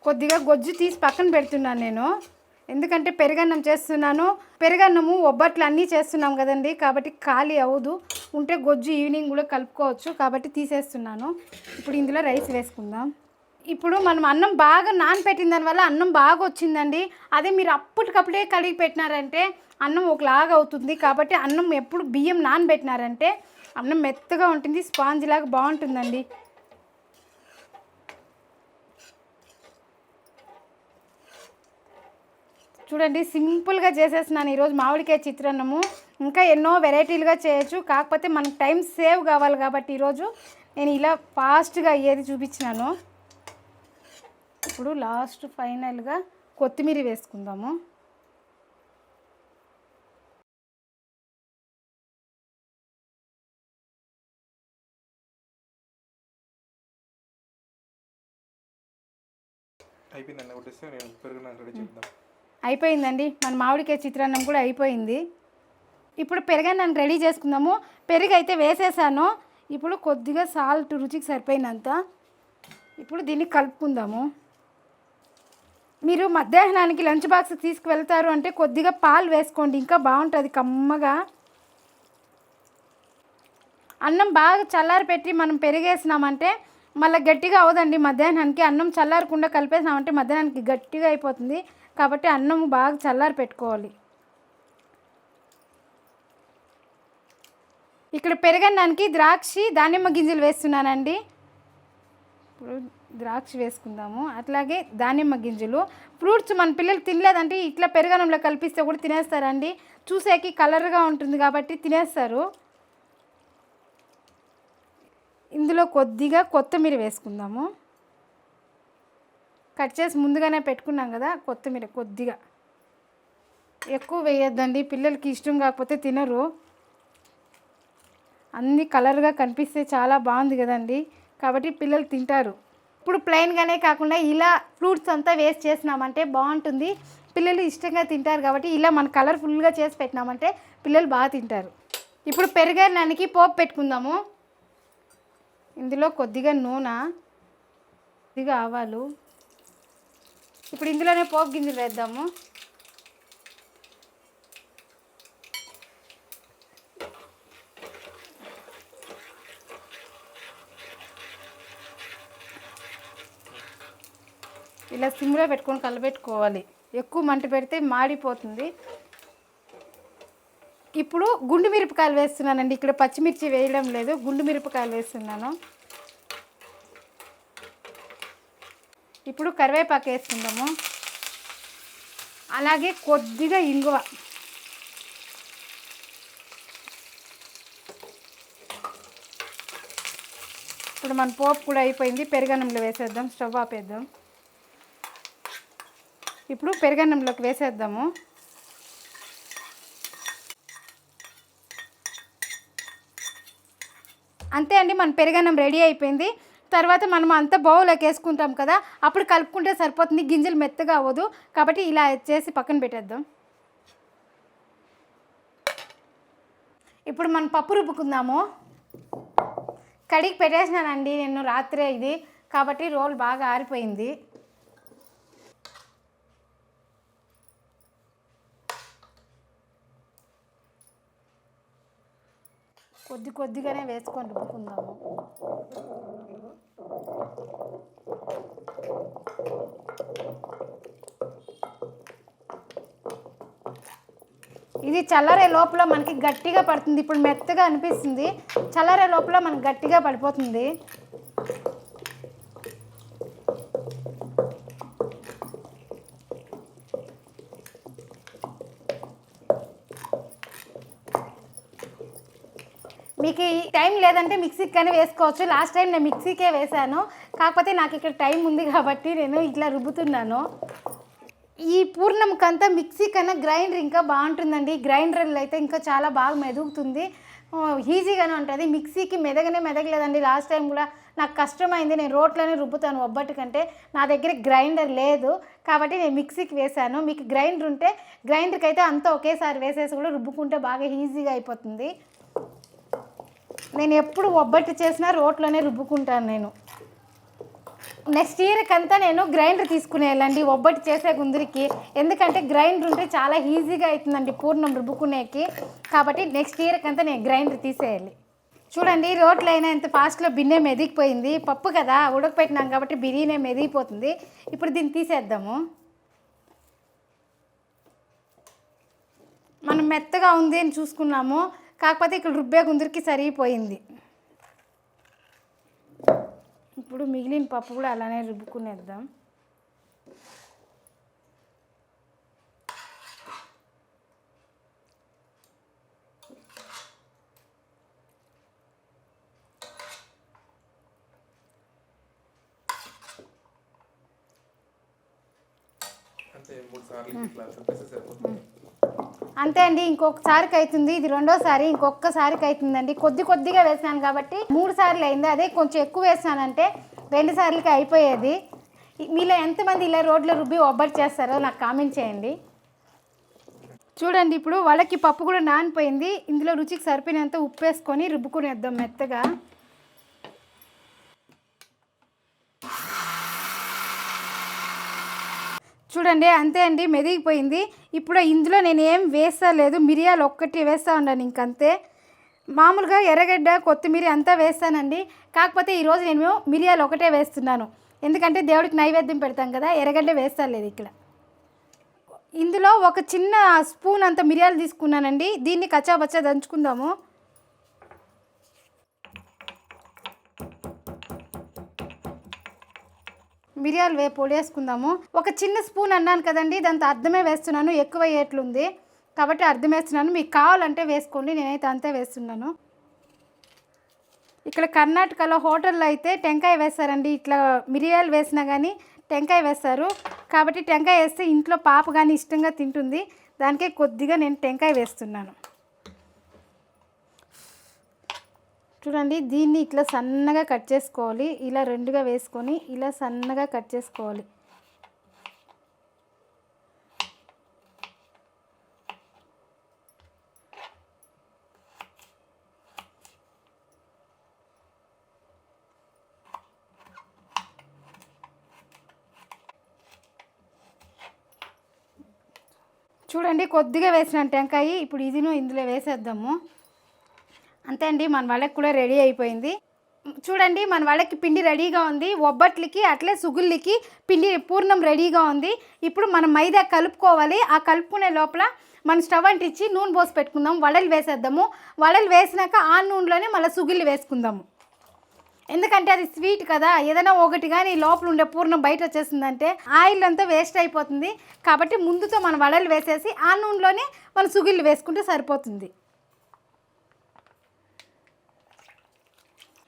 కొద్దిగా గొజ్జు తీసి పక్కన పెడుతున్నాను నేను, ఎందుకంటే పెరుగన్నం చేస్తున్నాను. పెరుగన్నము ఒబ్బట్లు అన్నీ చేస్తున్నాం కదండి, కాబట్టి ఖాళీ అవ్వదు. ఉంటే గొజ్జు ఈవినింగ్ కూడా కలుపుకోవచ్చు, కాబట్టి తీసేస్తున్నాను. ఇప్పుడు ఇందులో రైస్ వేసుకుందాం. ఇప్పుడు మనం అన్నం బాగా నానపెట్టిన దానివల్ల అన్నం బాగా వచ్చిందండి. అదే మీరు అప్పటికప్పుడే కడిగి పెట్టినారంటే అన్నం ఒకలాగా అవుతుంది. కాబట్టి అన్నం ఎప్పుడు బియ్యం నానబెట్టినారంటే అన్నం మెత్తగా ఉంటుంది, స్పాంజ్ లాగా బాగుంటుందండి. చూడండి సింపుల్గా చేసేస్తున్నాను ఈరోజు మామిడికాయ చిత్రాన్నము. ఇంకా ఎన్నో వెరైటీలుగా చేయొచ్చు, కాకపోతే మనకు టైం సేవ్ కావాలి కాబట్టి ఈరోజు నేను ఇలా ఫాస్ట్గా అయ్యేది చూపించినాను. ఇప్పుడు లాస్ట్ ఫైనల్గా కొత్తిమీర వేసుకుందాము. అయిపోయిందండి మన మామిడికాయ చిత్రాన్నం కూడా అయిపోయింది. ఇప్పుడు పెరుగన్నం రెడీ చేసుకుందాము. పెరుగు అయితే వేసేసాను. ఇప్పుడు కొద్దిగా సాల్ట్ రుచికి సరిపోయినంత. ఇప్పుడు దీన్ని కలుపుకుందాము. మీరు మధ్యాహ్నానికి లంచ్ బాక్స్ తీసుకువెళ్తారు అంటే కొద్దిగా పాలు వేసుకోండి, ఇంకా బాగుంటుంది కమ్మగా. అన్నం బాగా చల్లారి పెట్టి మనం పెరిగేసినామంటే మళ్ళీ గట్టిగా అవదండి. మధ్యాహ్నానికి అన్నం చల్లారకుండా కలిపేసినామంటే మధ్యాహ్నానికి గట్టిగా అయిపోతుంది. కాబట్టి అన్నం బాగా చల్లారి పెట్టుకోవాలి. ఇక్కడ పెరుగన్నానికి ద్రాక్షి, దానిమ్మ గింజలు వేస్తున్నానండి. ఇప్పుడు ద్రాక్ష వేసుకుందాము. అట్లాగే దానిమ్మ గింజలు. ఫ్రూట్స్ మన పిల్లలు తినలేదంటే ఇట్లా పెరుగన్నంలో కలిపిస్తే కూడా తినేస్తారండి. చూసేకి కలర్గా ఉంటుంది కాబట్టి తినేస్తారు. ఇందులో కొద్దిగా కొత్తిమీర వేసుకుందాము. కట్ చేసి ముందుగానే పెట్టుకున్నాం కదా, కొత్తిమీర కొద్దిగా. ఎక్కువ వేయొద్దండి, పిల్లలకి ఇష్టం కాకపోతే తినరు. అన్నీ కలర్గా కనిపిస్తే చాలా బాగుంది కదండి, కాబట్టి పిల్లలు తింటారు. ఇప్పుడు ప్లెయిన్గానే కాకుండా ఇలా ఫ్రూట్స్ అంతా వేస్ట్ చేసినామంటే బాగుంటుంది, పిల్లలు ఇష్టంగా తింటారు. కాబట్టి ఇలా మన కలర్ఫుల్గా చేసి పెట్టినామంటే పిల్లలు బాగా తింటారు. ఇప్పుడు పెరుగన్నానికి పోపు పెట్టుకుందాము. ఇందులో కొద్దిగా నూనె, కొద్దిగా ఆవాలు. ఇప్పుడు ఇందులోనే పోపు గింజలు వేద్దాము. ఇలా సిమ్లో పెట్టుకొని కలబెట్టుకోవాలి, ఎక్కువ మంట పెడితే మాడిపోతుంది. ఇప్పుడు గుండు మిరపకాయలు వేస్తున్నానండి. ఇక్కడ పచ్చిమిర్చి వేయడం లేదు, గుండు మిరపకాయలు వేస్తున్నాను. ఇప్పుడు కరివేపాకు వేసుకుందాము. అలాగే కొద్దిగా ఇంగువ. ఇప్పుడు మన పోపు కూడా అయిపోయింది. పెరుగన్నంలో వేసేద్దాం. స్టవ్ ఆపేద్దాం. ఇప్పుడు పెరుగన్నంలోకి వేసేద్దాము. అంతే అండి, మన పెరుగన్నం రెడీ అయిపోయింది. తర్వాత మనం అంతా బౌల్లోకి వేసుకుంటాం కదా, అప్పుడు కలుపుకుంటే సరిపోతుంది, గింజలు మెత్తగా అవ్వదు. కాబట్టి ఇలా చేసి పక్కన పెట్టేద్దాం. ఇప్పుడు మనం పప్పు రుబ్బుకుందాము. కడిగి పెట్టేసినానండి నేను రాత్రే ఇది, కాబట్టి రోల్ బాగా ఆరిపోయింది. కొద్దిగానే వేసుకొని రుబ్బుకుందాము. ఇది చల్లారే లోపల మనకి గట్టిగా పడుతుంది. ఇప్పుడు మెత్తగా అనిపిస్తుంది, చల్లారే లోపల మనకి గట్టిగా పడిపోతుంది. మీకు టైం లేదంటే మిక్సీకి కానీ వేసుకోవచ్చు. లాస్ట్ టైం నేను మిక్సీకే వేసాను, కాకపోతే నాకు ఇక్కడ టైం ఉంది కాబట్టి నేను ఇట్లా రుబ్బుతున్నాను. ఈ పూర్ణంకంతా మిక్సీ కన్నా గ్రైండర్ ఇంకా బాగుంటుందండి. గ్రైండర్లో అయితే ఇంకా చాలా బాగా మెదుగుతుంది, ఈజీగానే ఉంటుంది. మిక్సీకి మెదగలేదండి. లాస్ట్ టైం కూడా నాకు కష్టమైంది. నేను రోట్లోనే రుబ్బుతాను ఒబ్బట్టు కంటే. నా దగ్గర గ్రైండర్ లేదు కాబట్టి నేను మిక్సీకి వేసాను. మీకు గ్రైండర్ ఉంటే గ్రైండర్కి అయితే అంతా ఒకేసారి వేసేసి కూడా రుబ్బుకుంటే బాగా ఈజీగా అయిపోతుంది. నేను ఎప్పుడు ఒబ్బట్టు చేసినా రోట్లోనే రుబ్బుకుంటాను నేను. నెక్స్ట్ ఇయర్కి అంతా నేను గ్రైండర్ తీసుకునేయాలండి ఒబ్బట్టు చేసే గుందరికి. ఎందుకంటే గ్రైండర్ ఉంటే చాలా ఈజీగా అవుతుందండి పూర్ణం రుబ్బుకునేకి. కాబట్టి నెక్స్ట్ ఇయర్కి అంతా నేను గ్రైండర్ తీసేయాలి. చూడండి, రోట్లో అయినా ఎంత ఫాస్ట్లో బిన్నే మెదిగిపోయింది. పప్పు కదా ఉడకపెట్టినాం కాబట్టి బిర్యానీ మెదిగిపోతుంది. ఇప్పుడు దీన్ని తీసేద్దాము. మనం మెత్తగా ఉంది అని చూసుకున్నాము, కాకపోతే ఇక్కడ రుబ్బే గుందరికి సరిగిపోయింది. ఇప్పుడు మిగిలిన పప్పు కూడా అలానే రుబ్బుకునేద్దాం. అంతే అండి, ఇంకొకసారికి అవుతుంది. ఇది రెండోసారి, ఇంకొకసారికి అవుతుందండి. కొద్దిగా వేసాను కాబట్టి 3 సార్లు అయింది. అదే కొంచెం ఎక్కువ వేసానంటే 2 సార్లకి అయిపోయేది. మీలో ఎంతమంది ఇలా రోడ్లో రుబ్బి ఒబ్బట్టు చేస్తారో నాకు కామెంట్ చేయండి. చూడండి, ఇప్పుడు వాళ్ళకి పప్పు కూడా నానిపోయింది. ఇందులో రుచికి సరిపోయినంత ఉప్పు వేసుకొని రుబ్బుకునేద్దాం మెత్తగా. చూడండి, అంతే అండి, మెదిగిపోయింది. ఇప్పుడు ఇందులో నేను ఏం వేస్తలేదు, మిరియాలు ఒక్కటి వేస్తూ ఉన్నాను ఇంకంతే. మామూలుగా ఎర్రగడ్డ కొత్తిమీర అంతా వేస్తానండి, కాకపోతే ఈరోజు నేను మిరియాలు ఒకటే వేస్తున్నాను. ఎందుకంటే దేవుడికి నైవేద్యం పెడతాం కదా, ఎర్రగడ్డ వేస్తలేదు ఇక్కడ. ఇందులో ఒక చిన్న స్పూన్ అంత మిరియాలు తీసుకున్నానండి. దీన్ని కచ్చాబచ్చా దంచుకుందాము. మిరియాలు పొడి వేసుకుందాము. ఒక చిన్న స్పూన్ అన్నాను కదండి, దాంతో అర్థమే వేస్తున్నాను, ఎక్కువ వేయట్లుంది కాబట్టి అర్థం వేస్తున్నాను. మీకు కావాలంటే వేసుకోండి, నేనైతే అంతే వేస్తున్నాను. ఇక్కడ కర్ణాటకలో హోటల్లో అయితే టెంకాయ వేస్తారండి. ఇట్లా మిరియాలు వేసినా కానీ టెంకాయ వేస్తారు కాబట్టి టెంకాయ వేస్తే ఇంట్లో పాప కానీ ఇష్టంగా తింటుంది. దానికే కొద్దిగా నేను టెంకాయ వేస్తున్నాను. చూడండి, దీన్ని ఇట్లా సన్నగా కట్ చేసుకోవాలి. ఇలా రెండుగా వేసుకొని ఇలా సన్నగా కట్ చేసుకోవాలి. చూడండి, కొద్దిగా వేసిన టెంకాయ ఇప్పుడు ఇదిను ఇందులో వేసేద్దాము. అంతే అండి, మన వాళ్ళకి కూడా రెడీ అయిపోయింది. చూడండి, మన వాళ్ళకి పిండి రెడీగా ఉంది. ఒబ్బట్లకి అట్లే సుగుళ్ళకి పిండి పూర్ణం రెడీగా ఉంది. ఇప్పుడు మనం మైదా కలుపుకోవాలి. ఆ కలుపుకునే లోపల మనం స్టవ్ అంటించి నూనె పోసి పెట్టుకుందాం. వడలు వేసేద్దాము. వడలు వేసినాక ఆ నూనెలోనే మళ్ళీ సుగిళ్ళు వేసుకుందాము. ఎందుకంటే అది స్వీట్ కదా, ఏదైనా ఒకటి కానీ లోపల ఉండే పూర్ణం బయట వచ్చేసిందంటే ఆయిల్ అంతా వేస్ట్ అయిపోతుంది. కాబట్టి ముందుతో మనం వడలు వేసేసి ఆ నూనెలోనే మనం సుగిళ్ళు వేసుకుంటే సరిపోతుంది.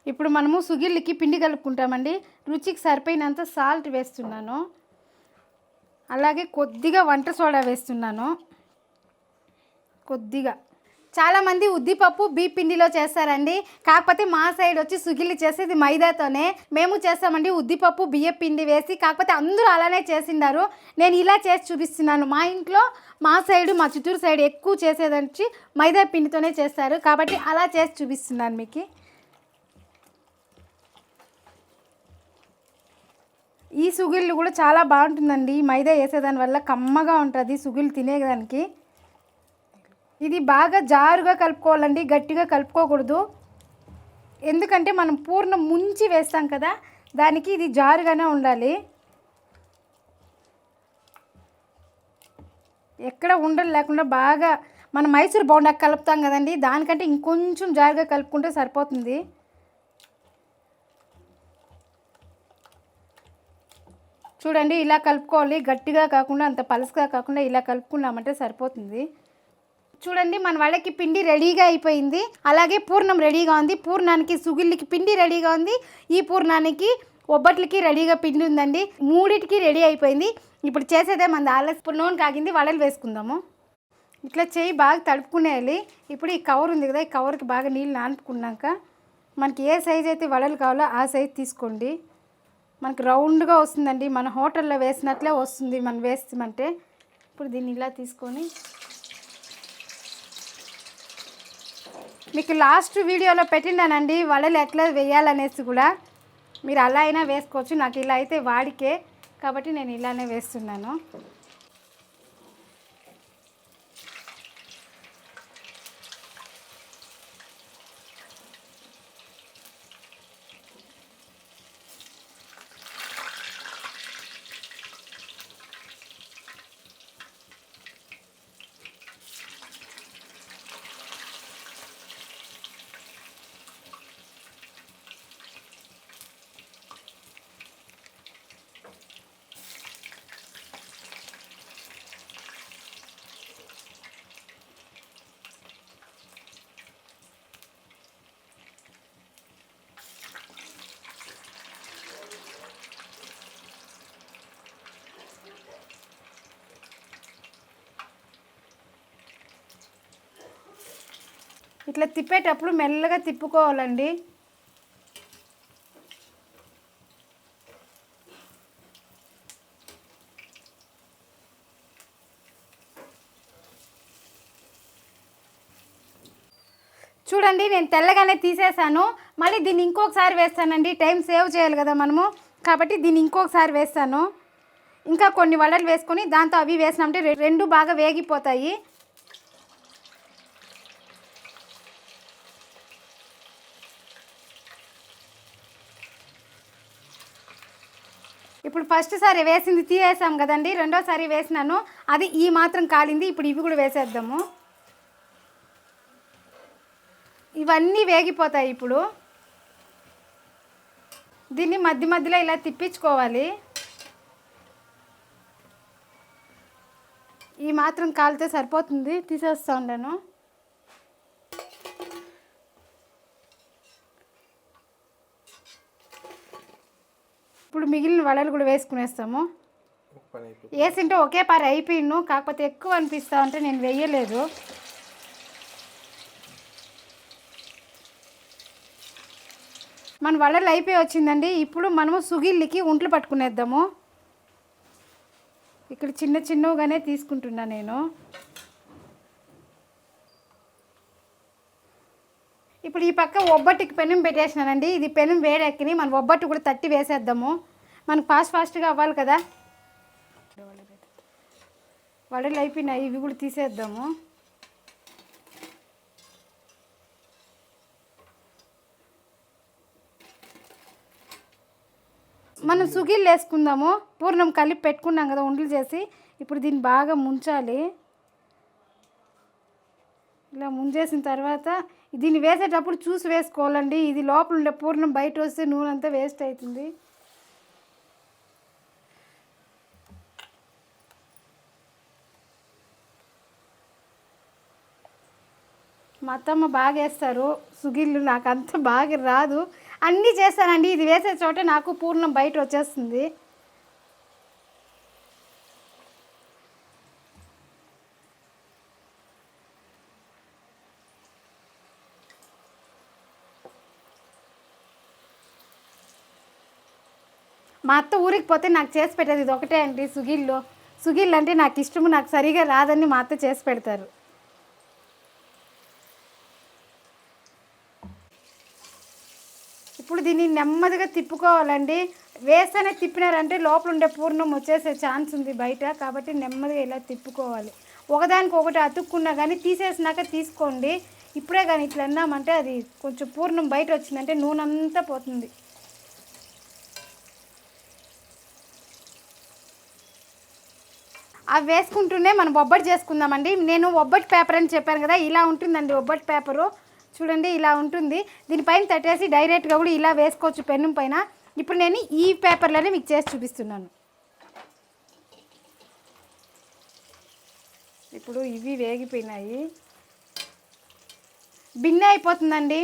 ఇప్పుడు మనము సుగిళ్ళకి పిండి కలుపుకుంటామండి. రుచికి సరిపోయినంత సాల్ట్ వేస్తున్నాను. అలాగే కొద్దిగా వంట సోడా వేస్తున్నాను. కొద్దిగా. చాలామంది ఉద్దిపప్పు బియ్య పిండిలో చేస్తారండి. కాకపోతే మా సైడ్ వచ్చి సుగిళ్ళు చేసేది మైదాతోనే. మేము చేస్తామండి ఉద్దిపప్పు బియ్య పిండి వేసి. కాకపోతే అందరూ అలానే చేసిండారు. నేను ఇలా చేసి చూపిస్తున్నాను. మా ఇంట్లో మా సైడు మా చిత్తూరు సైడ్ ఎక్కువ చేసేదంచి మైదా పిండితోనే చేస్తారు కాబట్టి అలా చేసి చూపిస్తున్నాను మీకు. ఈ సుగిళ్ళు కూడా చాలా బాగుంటుందండి. మైదా వేసేదాని వల్ల కమ్మగా ఉంటుంది సుగిళ్ళు తినేదానికి. ఇది బాగా జారుగా కలుపుకోవాలండి, గట్టిగా కలుపుకోకూడదు. ఎందుకంటే మనం పూర్ణం ముంచి వేస్తాం కదా, దానికి ఇది జారుగానే ఉండాలి. ఎక్కడ ఉండలు లేకుండా బాగా మనం మైసూర్ బోండాకి కలుపుతాం కదండి, దానికంటే ఇంకొంచెం జారుగా కలుపుకుంటే సరిపోతుంది. చూడండి, ఇలా కలుపుకోవాలి. గట్టిగా కాకుండా అంత పలసగా కాకుండా ఇలా కలుపుకున్నామంటే సరిపోతుంది. చూడండి, మన వాళ్ళకి పిండి రెడీగా అయిపోయింది. అలాగే పూర్ణం రెడీగా ఉంది. పూర్ణానికి సుగిళ్ళకి పిండి రెడీగా ఉంది. ఈ పూర్ణానికి ఒబ్బట్లకి రెడీగా పిండి ఉందండి. మూడిటికి రెడీ అయిపోయింది. ఇప్పుడు చేసేదే మన ఆలస్యం. ఇప్పుడు నూనె కాగింది, వడలు వేసుకుందాము. ఇట్లా చేయి బాగా తడుపుకునేయాలి. ఇప్పుడు ఈ కవర్ ఉంది కదా, ఈ కవర్కి బాగా నీళ్ళు నానుకున్నాక మనకి ఏ సైజు అయితే వడలు కావాలో ఆ సైజు తీసుకోండి. మనకు రౌండ్గా వస్తుందండి, మన హోటల్లో వేసినట్లే వస్తుంది మనం వేస్తామంటే. ఇప్పుడు దీన్ని ఇలా తీసుకొని మీకు లాస్ట్ వీడియోలో పెట్టినానండి వడలు ఎట్లా వేయాలనేసి కూడా. మీరు అలా అయినా వేసుకోవచ్చు. నాకు ఇలా అయితే వాడికే కాబట్టి నేను ఇలానే వేస్తున్నాను. ఇట్లా తిప్పేటప్పుడు మెల్లగా తిప్పుకోవాలండి. చూడండి, నేను తెల్లగానే తీసేసాను. మళ్ళీ దీన్ని ఇంకొకసారి వేస్తానండి. టైం సేవ్ చేయాలి కదా మనము, కాబట్టి దీన్ని ఇంకొకసారి వేస్తాను. ఇంకా కొన్ని వడలు వేసుకొని దాంతో అవి వేసినామంటే రెండు బాగా వేగిపోతాయి. ఇప్పుడు ఫస్ట్ సారి వేసింది తీసేసాం కదండి, రెండోసారి వేసినాను, అది ఈ మాత్రం కాలింది. ఇప్పుడు ఇవి కూడా వేసేద్దాము. ఇవన్నీ వేగిపోతాయి. ఇప్పుడు దీన్ని మధ్య మధ్యలో ఇలా తిప్పించుకోవాలి. ఈ మాత్రం కాలితే సరిపోతుంది, తీసేస్తూ ఉన్నాను. ఇప్పుడు మిగిలిన వడలు కూడా వేసుకునేస్తాము. వేసింటే ఒకే పారి అయిపోయిను, కాకపోతే ఎక్కువ అనిపిస్తా ఉంటే నేను వేయలేదు. మన వడలు అయిపోయి వచ్చిందండి. ఇప్పుడు మనము సుగిళ్ళకి ఉంట్లు పట్టుకునేద్దాము. ఇక్కడ చిన్న చిన్నగానే తీసుకుంటున్నా నేను. ఇప్పుడు ఈ పక్క ఒబ్బట్టుకి పెనం పెట్టేసినానండి. ఇది పెనం వేడెక్కిని మనం ఒబ్బట్టు కూడా తట్టి వేసేద్దాము. మనకు ఫాస్ట్గా అవ్వాలి కదా. వడలు అయిపోయినాయి, ఇవి కూడా తీసేద్దాము. మనం సుగిళ్ళు వేసుకుందాము. పూర్ణం కలిపి పెట్టుకున్నాం కదా ఉండలు చేసి. ఇప్పుడు దీన్ని బాగా ముంచాలి. ఇలా ముంచేసిన తర్వాత దీన్ని వేసేటప్పుడు చూసి వేసుకోవాలండి. ఇది లోపల ఉండే పూర్ణం బయట వస్తే నూనె అంతా వేస్ట్ అవుతుంది. మా అత్తమ్మ బాగా వేస్తారు సుగిళ్ళు, నాకు అంత బాగా రాదు. అన్నీ చేస్తానండి, ఇది వేసే చోట నాకు పూర్ణం బయట వచ్చేస్తుంది. మా అత్త ఊరికి పోతే నాకు చేసి పెట్టేది ఇది ఒకటే అండి, సుగిళ్ళు. సుగిళ్ళు అంటే నాకు ఇష్టము, నాకు సరిగా రాదని మా అత్త చేసి పెడతారు. ఇప్పుడు దీన్ని నెమ్మదిగా తిప్పుకోవాలండి. వేస్తేనే తిప్పినారంటే లోపల ఉండే పూర్ణం వచ్చేసే ఛాన్స్ ఉంది బయట, కాబట్టి నెమ్మదిగా ఇలా తిప్పుకోవాలి. ఒకదానికి ఒకటి అతుక్కున్నా కానీ తీసేసినాక తీసుకోండి. ఇప్పుడే కానీ ఇట్లా అన్నామంటే అది కొంచెం పూర్ణం బయట వచ్చిందంటే నూనె అంతా పోతుంది. అవి వేసుకుంటూనే మనం ఒబ్బట్టు చేసుకుందామండి. నేను ఒబ్బట్టు పేపర్ అని చెప్పాను కదా, ఇలా ఉంటుందండి ఒబ్బట్టు పేపరు. చూడండి ఇలా ఉంటుంది. దీనిపైన తట్టేసి డైరెక్ట్గా కూడా ఇలా వేసుకోవచ్చు పెన్ను పైన. ఇప్పుడు నేను ఈ పేపర్లోనే మీకు చేసి చూపిస్తున్నాను. ఇప్పుడు ఇవి వేగిపోయినాయి, బిన్నె అయిపోతుందండి.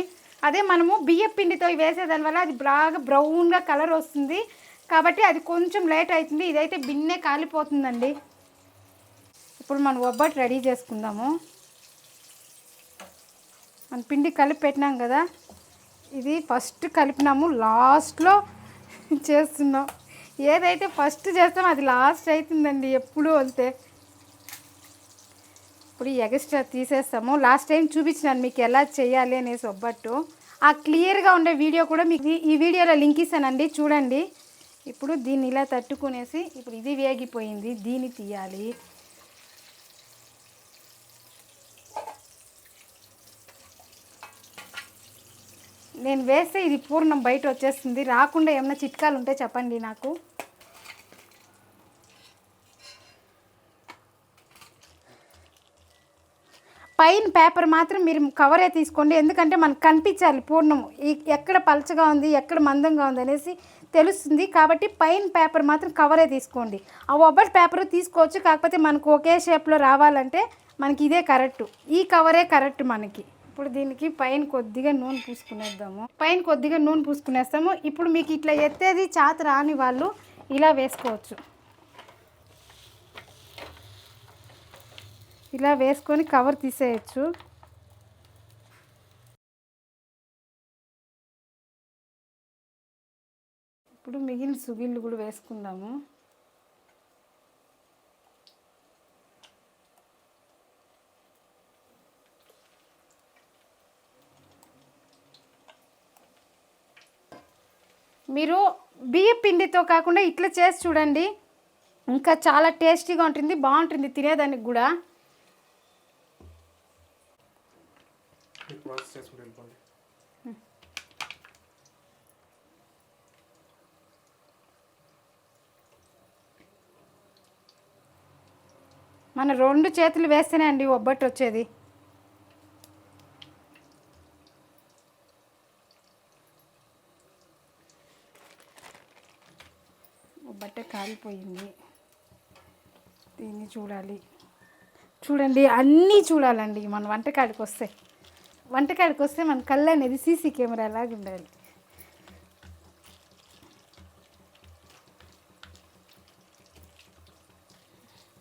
అదే మనము బియ్యం పిండితో వేసేదాని వల్ల అది బాగా బ్రౌన్గా కలర్ వస్తుంది, కాబట్టి అది కొంచెం లేట్ అవుతుంది. ఇదైతే బిన్నె కాలిపోతుందండి. ఇప్పుడు మనం ఒబ్బట్టు రెడీ చేసుకుందాము. మన పిండి కలిపి పెట్టినాం కదా, ఇది ఫస్ట్ కలిపినాము, లాస్ట్లో చేస్తున్నాం. ఏదైతే ఫస్ట్ చేస్తామో అది లాస్ట్ అవుతుందండి ఎప్పుడు అంతే. ఇప్పుడు ఎక్స్ట్రా తీసేస్తాము. లాస్ట్ టైం చూపించినాను మీకు ఎలా చేయాలి అనేసి ఒబ్బట్టు. ఆ క్లియర్గా ఉండే వీడియో కూడా మీకు ఈ వీడియోలో లింక్ ఇస్తానండి, చూడండి. ఇప్పుడు దీన్ని ఇలా తట్టుకునేసి, ఇప్పుడు ఇది వేగిపోయింది, దీన్ని తీయాలి. నేను వేస్తే ఇది పూర్ణం బయట వచ్చేస్తుంది. రాకుండా ఏమైనా చిట్కాలు ఉంటే చెప్పండి నాకు. పైన పేపర్ మాత్రం మీరు కవరే తీసుకోండి, ఎందుకంటే మనకు కనిపించాలి పూర్ణం ఎక్కడ పలచగా ఉంది ఎక్కడ మందంగా ఉంది అనేసి తెలుస్తుంది. కాబట్టి పైన పేపర్ మాత్రం కవరే తీసుకోండి. ఆ ఒబ్బట్ పేపర్ తీసుకోవచ్చు, కాకపోతే మనకు ఒకే షేప్లో రావాలంటే మనకి ఇదే కరెక్టు, ఈ కవరే కరెక్ట్ మనకి. ఇప్పుడు దీనికి పైన కొద్దిగా నూనె పూసుకునేద్దాము. పైన కొద్దిగా నూనె పూసుకునేస్తాము. ఇప్పుడు మీకు ఇట్లా ఎత్తేది చాత రాని వాళ్ళు ఇలా వేసుకోవచ్చు. ఇలా వేసుకొని కవర్ తీసేయచ్చు. ఇప్పుడు మిగిలిన సుగిళ్ళు కూడా వేసుకుందాము. మీరు బియ్యం పిండితో కాకుండా ఇట్లా చేసి చూడండి, ఇంకా చాలా టేస్టీగా ఉంటుంది, బాగుంటుంది తినేదానికి కూడా. మన 2 చేతులు వేస్తేనే అండి ఒబ్బట్టు వచ్చేది. ఒబ్బట్టే కాలిపోయింది, దీన్ని చూడాలి. చూడండి అన్నీ చూడాలండి మన వంటకాడికి వస్తే మన కళ్ళు అనేది సీసీ కెమెరా లాగా ఉండాలి.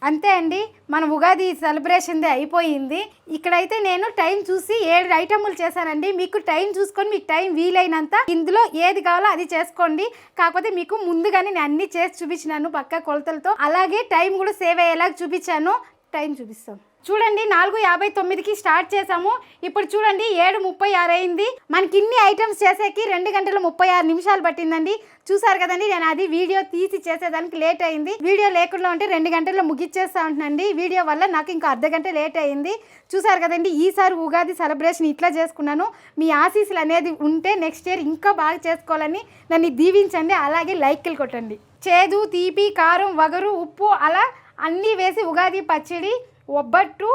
అంతే అండి, మన ఉగాది సెలబ్రేషన్ది అయిపోయింది. ఇక్కడైతే నేను టైం చూసి 7 ఐటములు చేశానండి. మీకు టైం చూసుకొని మీకు టైం వీలైనంత ఇందులో ఏది కావాలో అది చేసుకోండి. కాకపోతే మీకు ముందుగానే నేను అన్నీ చేసి చూపించినాను పక్కా కొలతలతో. అలాగే టైం కూడా సేవ్ అయ్యేలాగా చూపించాను. టైం చూపిస్తాం చూడండి. 4:59కి స్టార్ట్ చేసాము. ఇప్పుడు చూడండి 7:36 అయింది. మనకి ఇన్ని ఐటమ్స్ చేసేకి 2 గంటల 36 నిమిషాలు పట్టిందండి. చూసారు కదండి, నేను అది వీడియో తీసి చేసేదానికి లేట్ అయింది. వీడియో లేకుండా ఉంటే 2 గంటల్లో ముగిచ్చేస్తా ఉంటున్నాండి. వీడియో వల్ల నాకు ఇంకా అర్ధగంట లేట్ అయింది. చూసారు కదండి, ఈసారి ఉగాది సెలబ్రేషన్ ఇట్లా చేసుకున్నాను. మీ ఆశీస్సులు అనేది ఉంటే నెక్స్ట్ ఇయర్ ఇంకా బాగా చేసుకోవాలని నన్ను దీవించండి. అలాగే లైక్లు కొట్టండి. చేదు, తీపి, కారం, వగరు, ఉప్పు అలా అన్నీ వేసి ఉగాది పచ్చడి, ఒబ్బట్టు,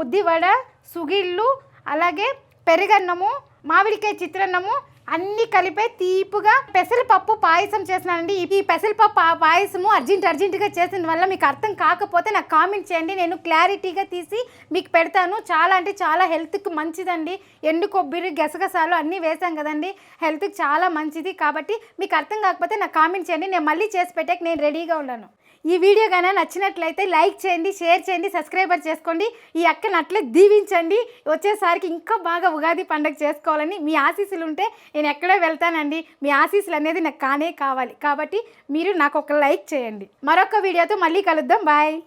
ఉద్దివడ, సుగిళ్ళు, అలాగే పెరుగన్నము, మామిడికాయ చిత్రాన్నము అన్నీ కలిపే తీపుగా పెసరపప్పు పాయసం చేసినానండి. ఈ పెసరపప్పు పాయసము అర్జెంటుగా చేసిన వల్ల మీకు అర్థం కాకపోతే నాకు కామెంట్ చేయండి, నేను క్లారిటీగా తీసి మీకు పెడతాను. చాలా అంటే చాలా హెల్త్కి మంచిదండి. ఎండు కొబ్బరి, గసగసాలు అన్నీ వేసాం కదండి, హెల్త్కి చాలా మంచిది. కాబట్టి మీకు అర్థం కాకపోతే నాకు కామెంట్ చేయండి, నేను మళ్ళీ చేసి పెట్టాక నేను రెడీగా ఉన్నాను. ఈ వీడియో కన్నా నచ్చినట్లయితే లైక్ చేయండి, షేర్ చేయండి, సబ్స్క్రైబర్ చేసుకోండి. ఈ అక్కని అట్లే దీవించండి. వచ్చేసరికి ఇంకా బాగా ఉగాది పండుగ చేసుకోవాలని మీ ఆశీస్సులు ఉంటే నేను ఎక్కడో వెళ్తానండి. మీ ఆశీస్సులు అనేది నాకు కావాలి. కాబట్టి మీరు నాకు ఒక లైక్ చేయండి. మరొక వీడియోతో మళ్ళీ కలుద్దాం. బాయ్.